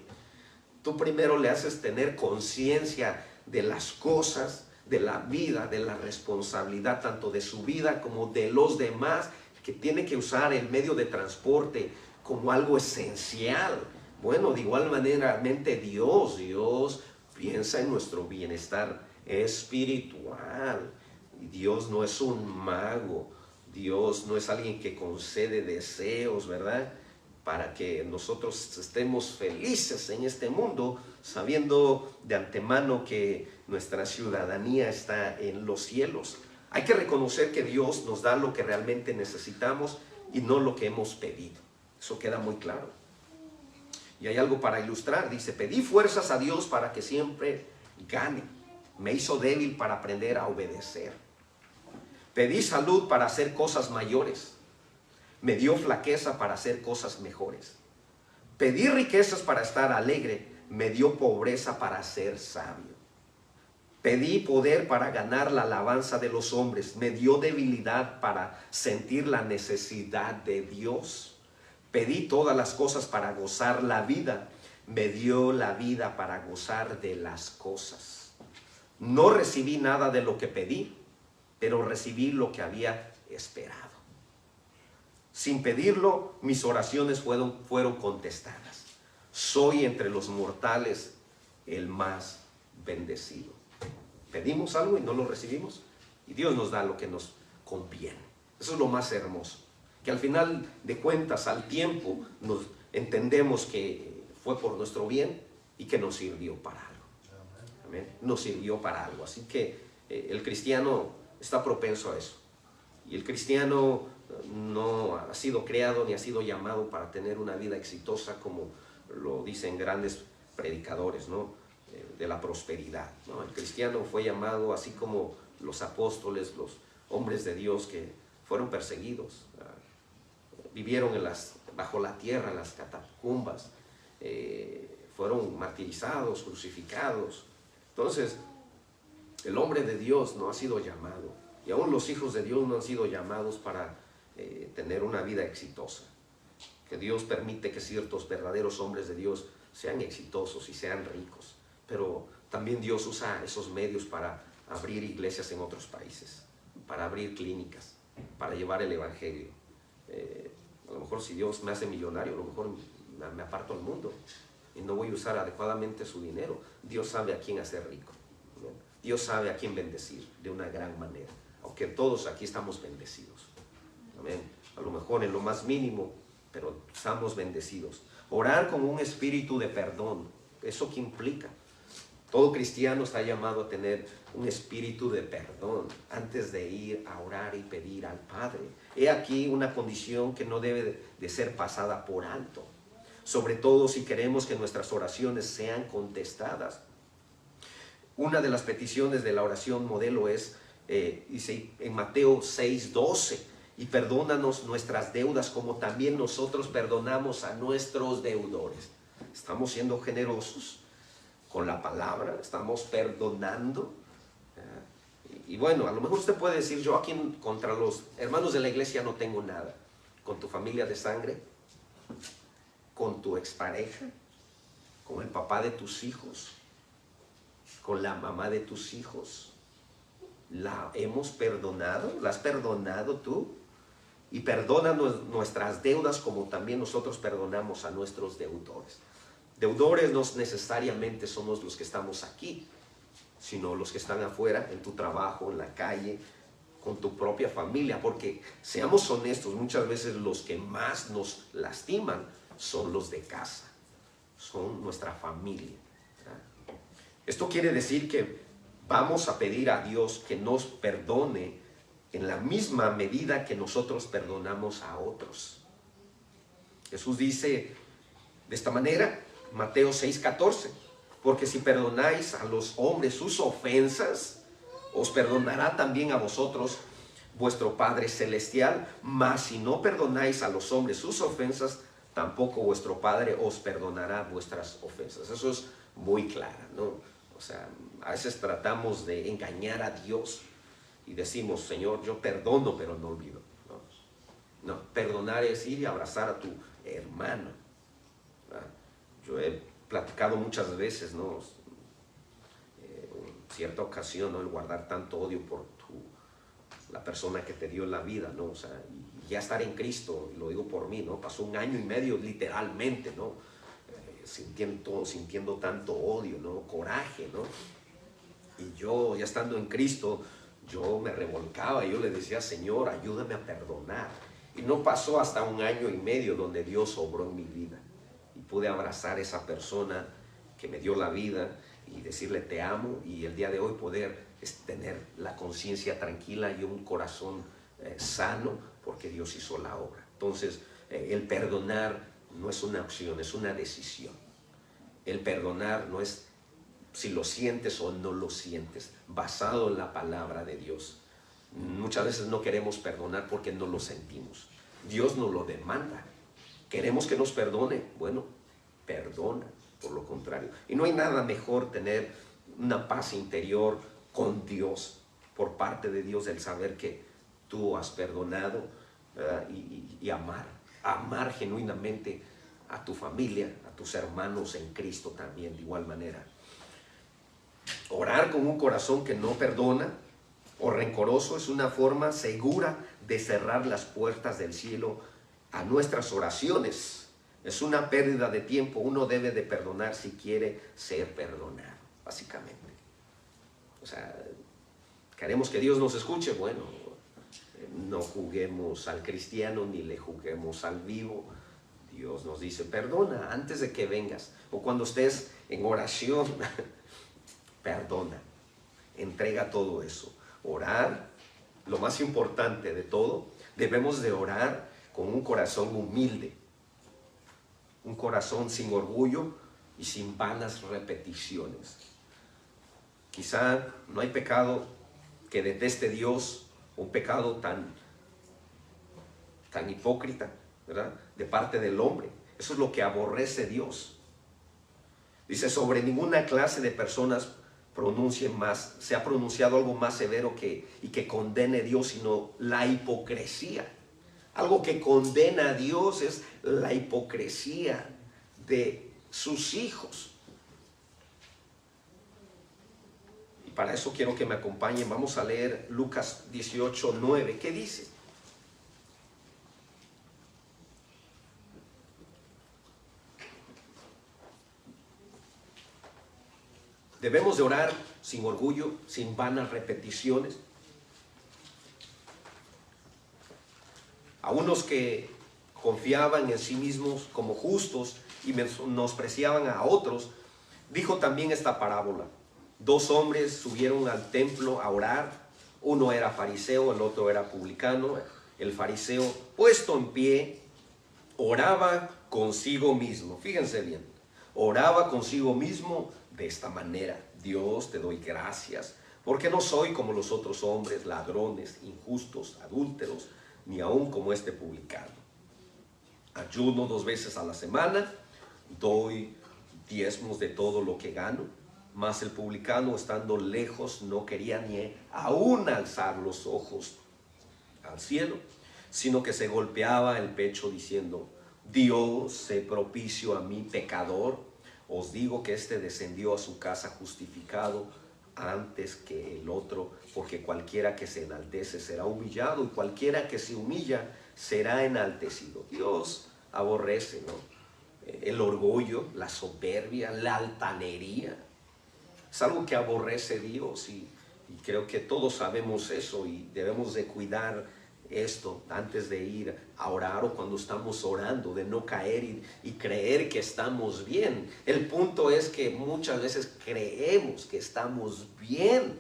Tú primero le haces tener conciencia de las cosas, de la vida, de la responsabilidad, tanto de su vida como de los demás, que tiene que usar el medio de transporte como algo esencial. Bueno, de igual manera, Dios piensa en nuestro bienestar espiritual. Dios no es un mago, Dios no es alguien que concede deseos, ¿verdad?, para que nosotros estemos felices en este mundo, sabiendo de antemano que nuestra ciudadanía está en los cielos. Hay que reconocer que Dios nos da lo que realmente necesitamos y no lo que hemos pedido. Eso queda muy claro. Y hay algo para ilustrar. Dice, pedí fuerzas a Dios para que siempre gane. Me hizo débil para aprender a obedecer. Pedí salud para hacer cosas mayores. Me dio flaqueza para hacer cosas mejores. Pedí riquezas para estar alegre. Me dio pobreza para ser sabio. Pedí poder para ganar la alabanza de los hombres. Me dio debilidad para sentir la necesidad de Dios. Pedí todas las cosas para gozar la vida. Me dio la vida para gozar de las cosas. No recibí nada de lo que pedí, pero recibí lo que había esperado. Sin pedirlo, mis oraciones fueron contestadas. Soy entre los mortales el más bendecido. Pedimos algo y no lo recibimos, y Dios nos da lo que nos conviene. Eso es lo más hermoso, que al final de cuentas, al tiempo, nos entendemos que fue por nuestro bien y que nos sirvió para algo. Amén. Nos sirvió para algo. Así que el cristiano está propenso a eso. Y el cristiano no ha sido creado ni ha sido llamado para tener una vida exitosa, como lo dicen grandes predicadores, ¿no?, de la prosperidad, ¿no? El cristiano fue llamado, así como los apóstoles, los hombres de Dios que fueron perseguidos, vivieron bajo la tierra, en las catacumbas, fueron martirizados, crucificados. Entonces, el hombre de Dios no ha sido llamado, y aún los hijos de Dios no han sido llamados para tener una vida exitosa. que Dios permite que ciertos verdaderos hombres de Dios sean exitosos y sean ricos, pero también Dios usa esos medios para abrir iglesias en otros países, para abrir clínicas, para llevar el evangelio. A lo mejor si Dios me hace millonario, a lo mejor me aparto al mundo y no voy a usar adecuadamente su dinero. Dios sabe a quién hacer rico, ¿no? Dios sabe a quién bendecir de una gran manera, aunque todos aquí estamos bendecidos. Amén. A lo mejor en lo más mínimo, pero estamos bendecidos. Orar con un espíritu de perdón, ¿eso qué implica? Todo cristiano está llamado a tener un espíritu de perdón antes de ir a orar y pedir al Padre. He aquí una condición que no debe de ser pasada por alto, sobre todo si queremos que nuestras oraciones sean contestadas. Una de las peticiones de la oración modelo es, dice en Mateo 6:12, y perdónanos nuestras deudas como también nosotros perdonamos a nuestros deudores. Estamos siendo generosos con la palabra, estamos perdonando. Y bueno, a lo mejor usted puede decir, yo aquí contra los hermanos de la iglesia no tengo nada. Con tu familia de sangre, con tu expareja, con el papá de tus hijos, con la mamá de tus hijos, ¿la hemos perdonado? ¿La has perdonado tú? Y perdona nuestras deudas como también nosotros perdonamos a nuestros deudores. Deudores no necesariamente somos los que estamos aquí, sino los que están afuera, en tu trabajo, en la calle, con tu propia familia. Porque seamos honestos, muchas veces los que más nos lastiman son los de casa, son nuestra familia, ¿verdad? Esto quiere decir que vamos a pedir a Dios que nos perdone en la misma medida que nosotros perdonamos a otros. Jesús dice de esta manera, Mateo 6:14, porque si perdonáis a los hombres sus ofensas, os perdonará también a vosotros vuestro Padre Celestial, mas si no perdonáis a los hombres sus ofensas, tampoco vuestro Padre os perdonará vuestras ofensas. Eso es muy claro, ¿no? O sea, a veces tratamos de engañar a Dios y decimos, Señor, yo perdono, pero no olvido. No, perdonar es ir y abrazar a tu hermano. Yo he platicado muchas veces, ¿no? En cierta ocasión, ¿no? El guardar tanto odio por la persona que te dio la vida, ¿no? O sea, y ya estar en Cristo, y lo digo por mí, ¿no? Pasó 1 año y medio literalmente, ¿no? Sintiendo tanto odio, ¿no? Coraje, ¿no? Y yo, ya estando en Cristo, yo me revolcaba y yo le decía, Señor, ayúdame a perdonar. Y no pasó hasta 1 año y medio donde Dios obró en mi vida. Y pude abrazar a esa persona que me dio la vida y decirle te amo. Y el día de hoy poder tener la conciencia tranquila y un corazón sano porque Dios hizo la obra. Entonces, el perdonar no es una opción, es una decisión. El perdonar no es si lo sientes o no lo sientes, basado en la palabra de Dios. Muchas veces no queremos perdonar porque no lo sentimos. Dios nos lo demanda. ¿Queremos que nos perdone? Bueno, perdona, por lo contrario. Y no hay nada mejor tener una paz interior con Dios, por parte de Dios, el saber que tú has perdonado y amar genuinamente a tu familia, a tus hermanos en Cristo también de igual manera. Orar con un corazón que no perdona o rencoroso es una forma segura de cerrar las puertas del cielo a nuestras oraciones. Es una pérdida de tiempo. Uno debe de perdonar si quiere ser perdonado, básicamente. O sea, queremos que Dios nos escuche. Bueno, no juguemos al cristiano ni le juguemos al vivo. Dios nos dice, perdona antes de que vengas. O cuando estés en oración, perdona. Entrega todo eso. Orar, lo más importante de todo, debemos de orar con un corazón humilde. Un corazón sin orgullo y sin vanas repeticiones. Quizá no hay pecado que deteste Dios, un pecado tan hipócrita, ¿verdad? De parte del hombre. Eso es lo que aborrece Dios. Dice, sobre ninguna clase de personas se ha pronunciado algo más severo y que condene Dios, sino la hipocresía. Algo que condena a Dios es la hipocresía de sus hijos. Y para eso quiero que me acompañen. Vamos a leer Lucas 18:9. ¿Qué dice? Debemos de orar sin orgullo, sin vanas repeticiones. A unos que confiaban en sí mismos como justos y menospreciaban a otros, dijo también esta parábola. 2 hombres subieron al templo a orar. Uno era fariseo, el otro era publicano. El fariseo, puesto en pie, oraba consigo mismo. Fíjense bien, oraba consigo mismo de esta manera: Dios, te doy gracias, porque no soy como los otros hombres, ladrones, injustos, adúlteros, ni aun como este publicano. Ayuno 2 veces a la semana, doy diezmos de todo lo que gano. Mas el publicano, estando lejos, no quería ni aún alzar los ojos al cielo, sino que se golpeaba el pecho diciendo: Dios, sé propicio a mí, pecador. Os digo que este descendió a su casa justificado antes que el otro, porque cualquiera que se enaltece será humillado, y cualquiera que se humilla será enaltecido. Dios aborrece, ¿no?, el orgullo, la soberbia, la altanería. Es algo que aborrece Dios, y creo que todos sabemos eso, y debemos de cuidar esto antes de ir a orar o cuando estamos orando, de no caer y creer que estamos bien. El punto es que muchas veces creemos que estamos bien,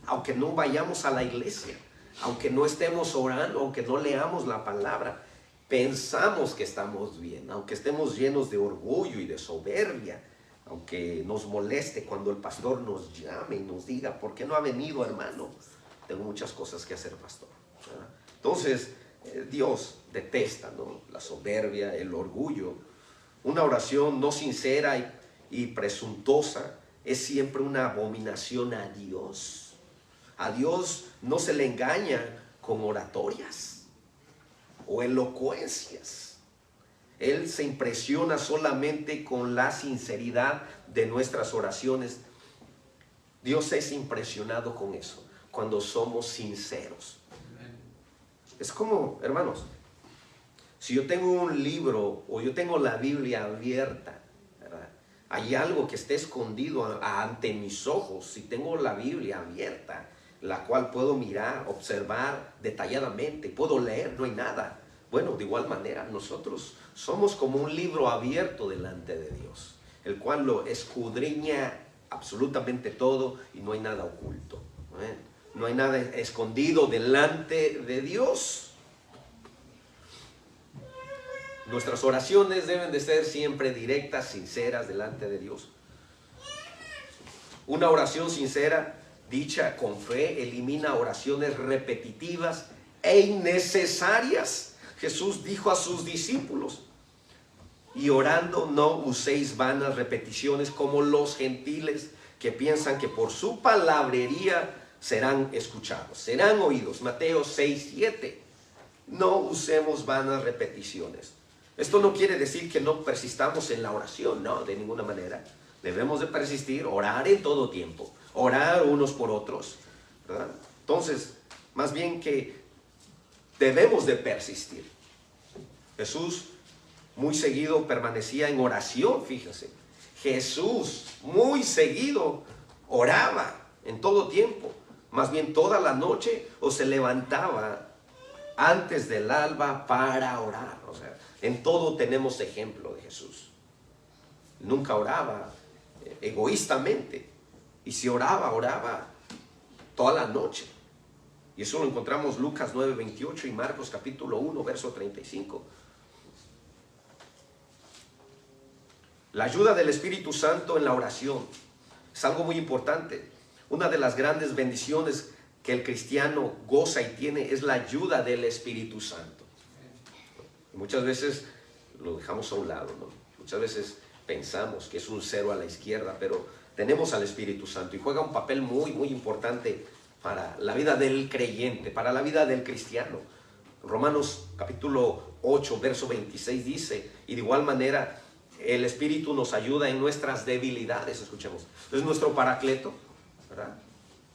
aunque no vayamos a la iglesia, aunque no estemos orando, aunque no leamos la palabra. Pensamos que estamos bien, aunque estemos llenos de orgullo y de soberbia, aunque nos moleste cuando el pastor nos llame y nos diga: ¿por qué no ha venido, hermano? Tengo muchas cosas que hacer, pastor. Entonces, Dios detesta, ¿no?, la soberbia, el orgullo. Una oración no sincera y presuntuosa es siempre una abominación a Dios. A Dios no se le engaña con oratorias o elocuencias. Él se impresiona solamente con la sinceridad de nuestras oraciones. Dios es impresionado con eso, cuando somos sinceros. Es como, hermanos, si yo tengo un libro o yo tengo la Biblia abierta, ¿verdad?, hay algo que esté escondido ante mis ojos. Si tengo la Biblia abierta, la cual puedo mirar, observar detalladamente, puedo leer, no hay nada. Bueno, de igual manera nosotros somos como un libro abierto delante de Dios, el cual lo escudriña absolutamente todo y no hay nada oculto, ¿no? No hay nada escondido delante de Dios. Nuestras oraciones deben de ser siempre directas, sinceras delante de Dios. Una oración sincera, dicha con fe, elimina oraciones repetitivas e innecesarias. Jesús dijo a sus discípulos: y orando no uséis vanas repeticiones como los gentiles, que piensan que por su palabrería serán escuchados, serán oídos. Mateo 6:7. No usemos vanas repeticiones. Esto no quiere decir que no persistamos en la oración, no, de ninguna manera. Debemos de persistir, orar en todo tiempo, orar unos por otros, ¿verdad? Entonces, más bien que debemos de persistir. Jesús muy seguido permanecía en oración, fíjense. Jesús muy seguido oraba en todo tiempo, más bien toda la noche, o se levantaba antes del alba para orar. O sea, en todo tenemos ejemplo de Jesús. Nunca oraba egoístamente, y si oraba, oraba toda la noche. Y eso lo encontramos Lucas 9:28 y Marcos capítulo 1, verso 35. La ayuda del Espíritu Santo en la oración es algo muy importante. Una de las grandes bendiciones que el cristiano goza y tiene es la ayuda del Espíritu Santo. Muchas veces lo dejamos a un lado, ¿no? Muchas veces pensamos que es un cero a la izquierda, pero tenemos al Espíritu Santo y juega un papel muy, muy importante para la vida del creyente, para la vida del cristiano. Romanos capítulo 8, verso 26 dice, y de igual manera el Espíritu nos ayuda en nuestras debilidades. Escuchemos, es nuestro paracleto, ¿verdad?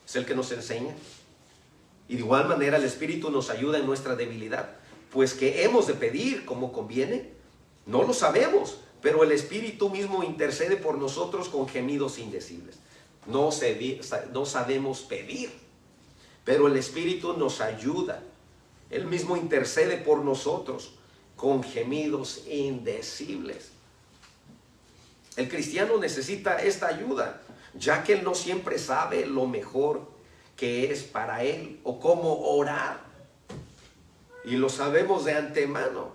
Es el que nos enseña. Y de igual manera el Espíritu nos ayuda en nuestra debilidad. Pues que hemos de pedir como conviene, no lo sabemos, pero el Espíritu mismo intercede por nosotros con gemidos indecibles. No sabemos pedir, pero el Espíritu nos ayuda. Él mismo intercede por nosotros con gemidos indecibles. El cristiano necesita esta ayuda, ya que él no siempre sabe lo mejor que es para él o cómo orar. Y lo sabemos de antemano.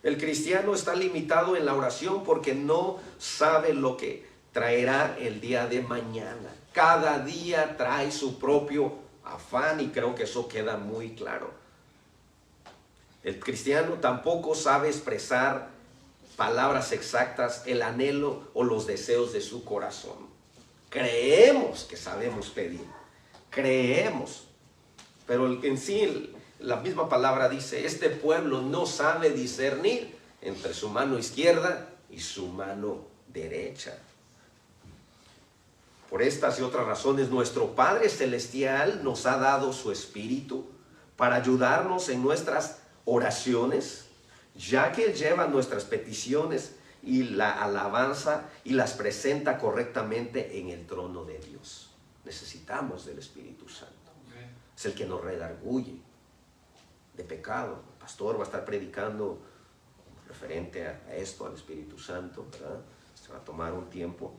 El cristiano está limitado en la oración porque no sabe lo que traerá el día de mañana. Cada día trae su propio afán, y creo que eso queda muy claro. El cristiano tampoco sabe expresar palabras exactas, el anhelo o los deseos de su corazón. Creemos que sabemos pedir, creemos, pero en sí la misma palabra dice, este pueblo no sabe discernir entre su mano izquierda y su mano derecha. Por estas y otras razones, nuestro Padre Celestial nos ha dado su Espíritu para ayudarnos en nuestras oraciones, ya que Él lleva nuestras peticiones y la alabanza y las presenta correctamente en el trono de Dios. Necesitamos del Espíritu Santo. Es el que nos redarguye de pecado. El pastor va a estar predicando referente a esto, al Espíritu Santo, ¿verdad? Se va a tomar un tiempo.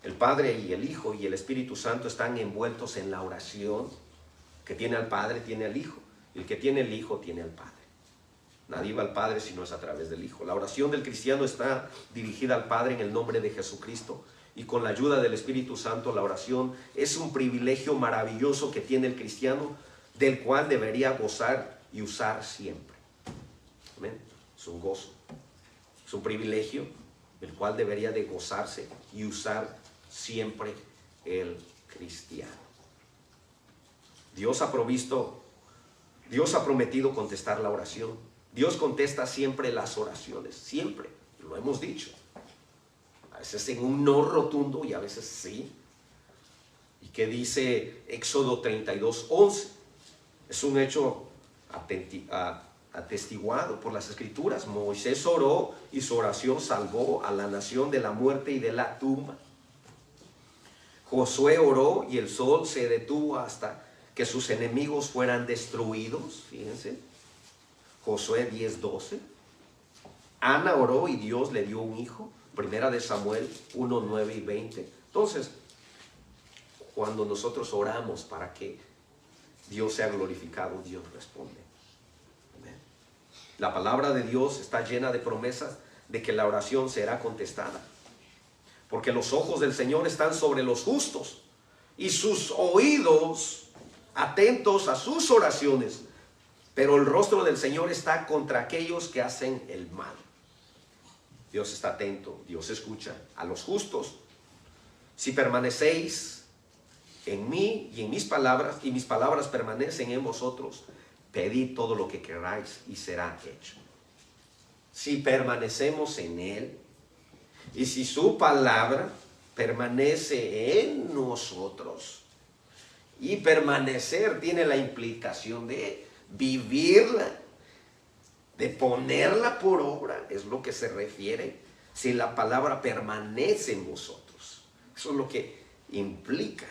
El Padre y el Hijo y el Espíritu Santo están envueltos en la oración. Que tiene al Padre, tiene al Hijo. Y el que tiene el Hijo, tiene al Padre. Nadie va al Padre si no es a través del Hijo. La oración del cristiano está dirigida al Padre en el nombre de Jesucristo. Y con la ayuda del Espíritu Santo, la oración es un privilegio maravilloso que tiene el cristiano, del cual debería gozar y usar siempre. Amén. Es un gozo. Es un privilegio del cual debería de gozarse y usar siempre el cristiano. Dios ha prometido contestar la oración. Dios contesta siempre las oraciones, siempre, lo hemos dicho. A veces en un no rotundo y a veces sí. ¿Y qué dice Éxodo 32:11? Es un hecho atestiguado por las Escrituras. Moisés oró y su oración salvó a la nación de la muerte y de la tumba. Josué oró y el sol se detuvo hasta que sus enemigos fueran destruidos. Fíjense. Josué 10:12. Ana oró y Dios le dio un hijo. Primera de Samuel 1:9 y 20. Entonces, cuando nosotros oramos para que Dios sea glorificado, Dios responde. Amén. La palabra de Dios está llena de promesas de que la oración será contestada. Porque los ojos del Señor están sobre los justos y sus oídos atentos a sus oraciones. Pero el rostro del Señor está contra aquellos que hacen el mal. Dios está atento, Dios escucha a los justos. Si permanecéis en mí y en mis palabras, y mis palabras permanecen en vosotros, pedid todo lo que queráis y será hecho. Si permanecemos en Él, y si su palabra permanece en nosotros, y permanecer tiene la implicación de vivirla, de ponerla por obra, es lo que se refiere. Si la palabra permanece en vosotros, eso es lo que implica.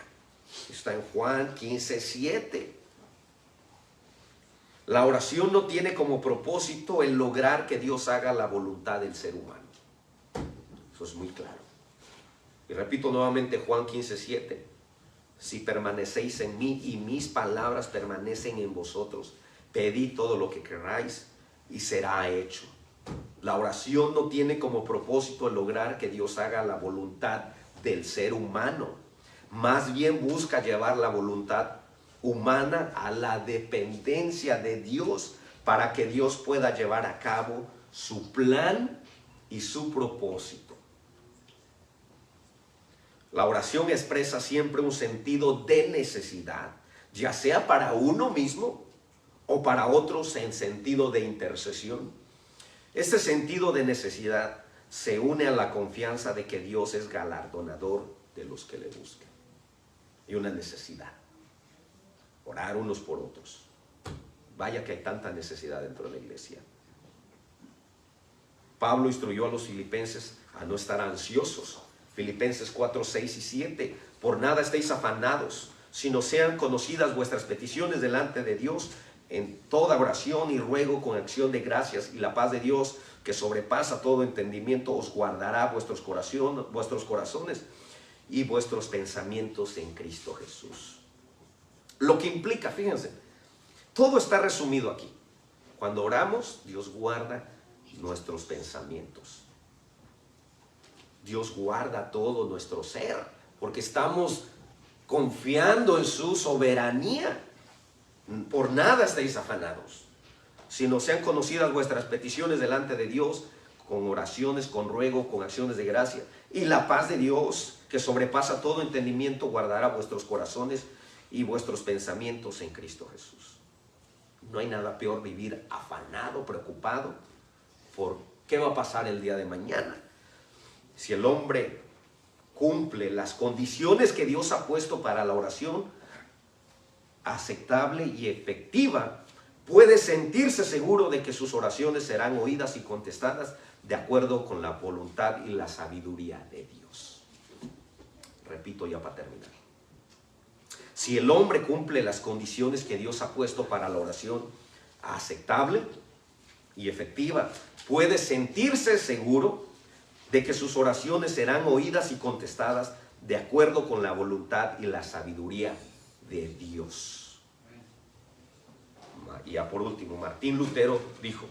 Está en Juan 15:7. La oración no tiene como propósito el lograr que Dios haga la voluntad del ser humano. Eso es muy claro. Y repito nuevamente Juan 15:7. Si permanecéis en mí y mis palabras permanecen en vosotros, pedid todo lo que queráis y será hecho. La oración no tiene como propósito el lograr que Dios haga la voluntad del ser humano. Más bien busca llevar la voluntad humana a la dependencia de Dios para que Dios pueda llevar a cabo su plan y su propósito. La oración expresa siempre un sentido de necesidad, ya sea para uno mismo o para otros en sentido de intercesión. Este sentido de necesidad se une a la confianza de que Dios es galardonador de los que le buscan. Y una necesidad, orar unos por otros. Vaya que hay tanta necesidad dentro de la iglesia. Pablo instruyó a los filipenses a no estar ansiosos. Filipenses 4, 6 y 7. Por nada estéis afanados, sino sean conocidas vuestras peticiones delante de Dios en toda oración y ruego con acción de gracias, y la paz de Dios, que sobrepasa todo entendimiento, os guardará vuestros corazones y vuestros pensamientos en Cristo Jesús. Lo que implica, fíjense, todo está resumido aquí. Cuando oramos, Dios guarda nuestros pensamientos. Dios guarda todo nuestro ser, porque estamos confiando en su soberanía. Por nada estéis afanados, sino sean conocidas vuestras peticiones delante de Dios con oraciones, con ruego, con acciones de gracia. Y la paz de Dios, que sobrepasa todo entendimiento, guardará vuestros corazones y vuestros pensamientos en Cristo Jesús. No hay nada peor vivir afanado, preocupado por qué va a pasar el día de mañana. Si el hombre cumple las condiciones que Dios ha puesto para la oración aceptable y efectiva, puede sentirse seguro de que sus oraciones serán oídas y contestadas de acuerdo con la voluntad y la sabiduría de Dios. Repito ya para terminar. Si el hombre cumple las condiciones que Dios ha puesto para la oración aceptable y efectiva, puede sentirse seguro de que sus oraciones serán oídas y contestadas de acuerdo con la voluntad y la sabiduría de Dios. Y ya por último, Martín Lutero dijo: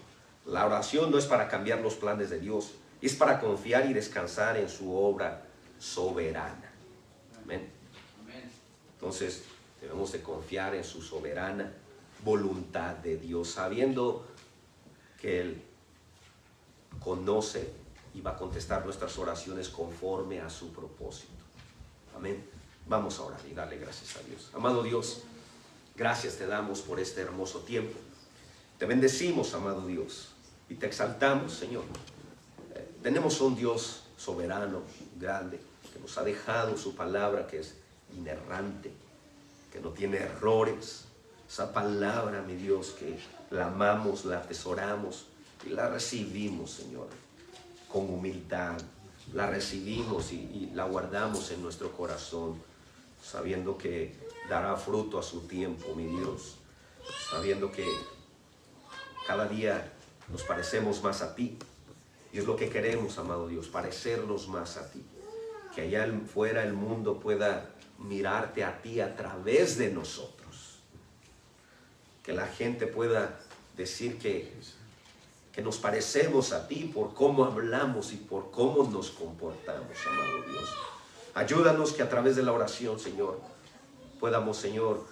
la oración no es para cambiar los planes de Dios, es para confiar y descansar en su obra soberana. Amén. Entonces debemos de confiar en su soberana voluntad de Dios, sabiendo que Él conoce y va a contestar nuestras oraciones conforme a su propósito. Amén. Vamos a orar y darle gracias a Dios. Amado Dios, gracias te damos por este hermoso tiempo. Te bendecimos, amado Dios, y te exaltamos, Señor. Tenemos un Dios soberano, grande, que nos ha dejado su palabra, que es inerrante, que no tiene errores. Esa palabra, mi Dios, que la amamos, la atesoramos y la recibimos, Señor, con humildad. La recibimos y la guardamos en nuestro corazón, sabiendo que dará fruto a su tiempo, mi Dios, sabiendo que cada día nos parecemos más a ti. Y es lo que queremos, amado Dios, parecernos más a ti. Que allá fuera el mundo pueda mirarte a ti a través de nosotros. Que la gente pueda decir que nos parecemos a ti por cómo hablamos y por cómo nos comportamos, amado Dios. Ayúdanos que a través de la oración, Señor, podamos, Señor,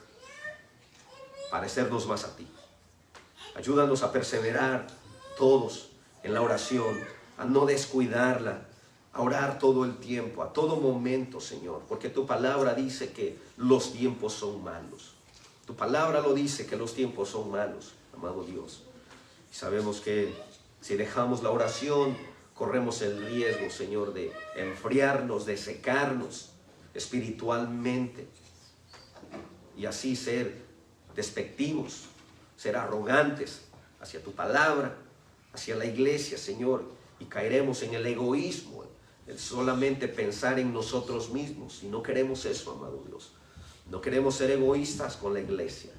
parecernos más a ti. Ayúdanos a perseverar todos en la oración, a no descuidarla, a orar todo el tiempo, a todo momento, Señor, porque tu palabra dice que los tiempos son malos. Tu palabra lo dice, que los tiempos son malos, amado Dios. Y sabemos que si dejamos la oración, corremos el riesgo, Señor, de enfriarnos, de secarnos espiritualmente y así ser despectivos, ser arrogantes hacia tu palabra, hacia la iglesia, Señor, y caeremos en el egoísmo, el solamente pensar en nosotros mismos. Y no queremos eso, amado Dios. No queremos ser egoístas con la iglesia.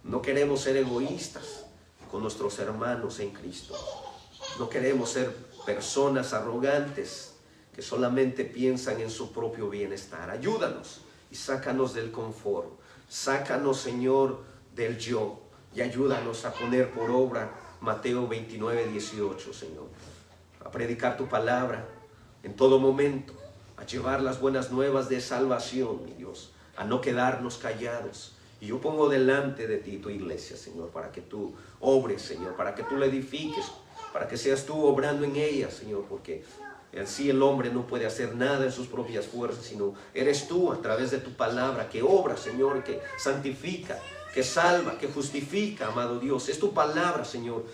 No queremos ser egoístas con nuestros hermanos en Cristo. No queremos ser personas arrogantes que solamente piensan en su propio bienestar. Ayúdanos y sácanos del confort. Sácanos, Señor, del yo, y ayúdanos a poner por obra Mateo 29, 18, Señor. A predicar tu palabra en todo momento, a llevar las buenas nuevas de salvación, mi Dios, a no quedarnos callados. Y yo pongo delante de ti tu iglesia, Señor, para que tú obres, Señor, para que tú la edifiques, para que seas tú obrando en ella, Señor, porque en sí el hombre no puede hacer nada en sus propias fuerzas, sino eres tú a través de tu palabra que obra, Señor, que santifica, que salva, que justifica, amado Dios. Es tu palabra, Señor,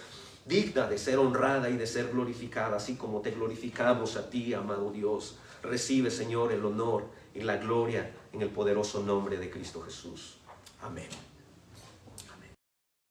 digna de ser honrada y de ser glorificada, así como te glorificamos a ti, amado Dios. Recibe, Señor, el honor y la gloria en el poderoso nombre de Cristo Jesús. Amén.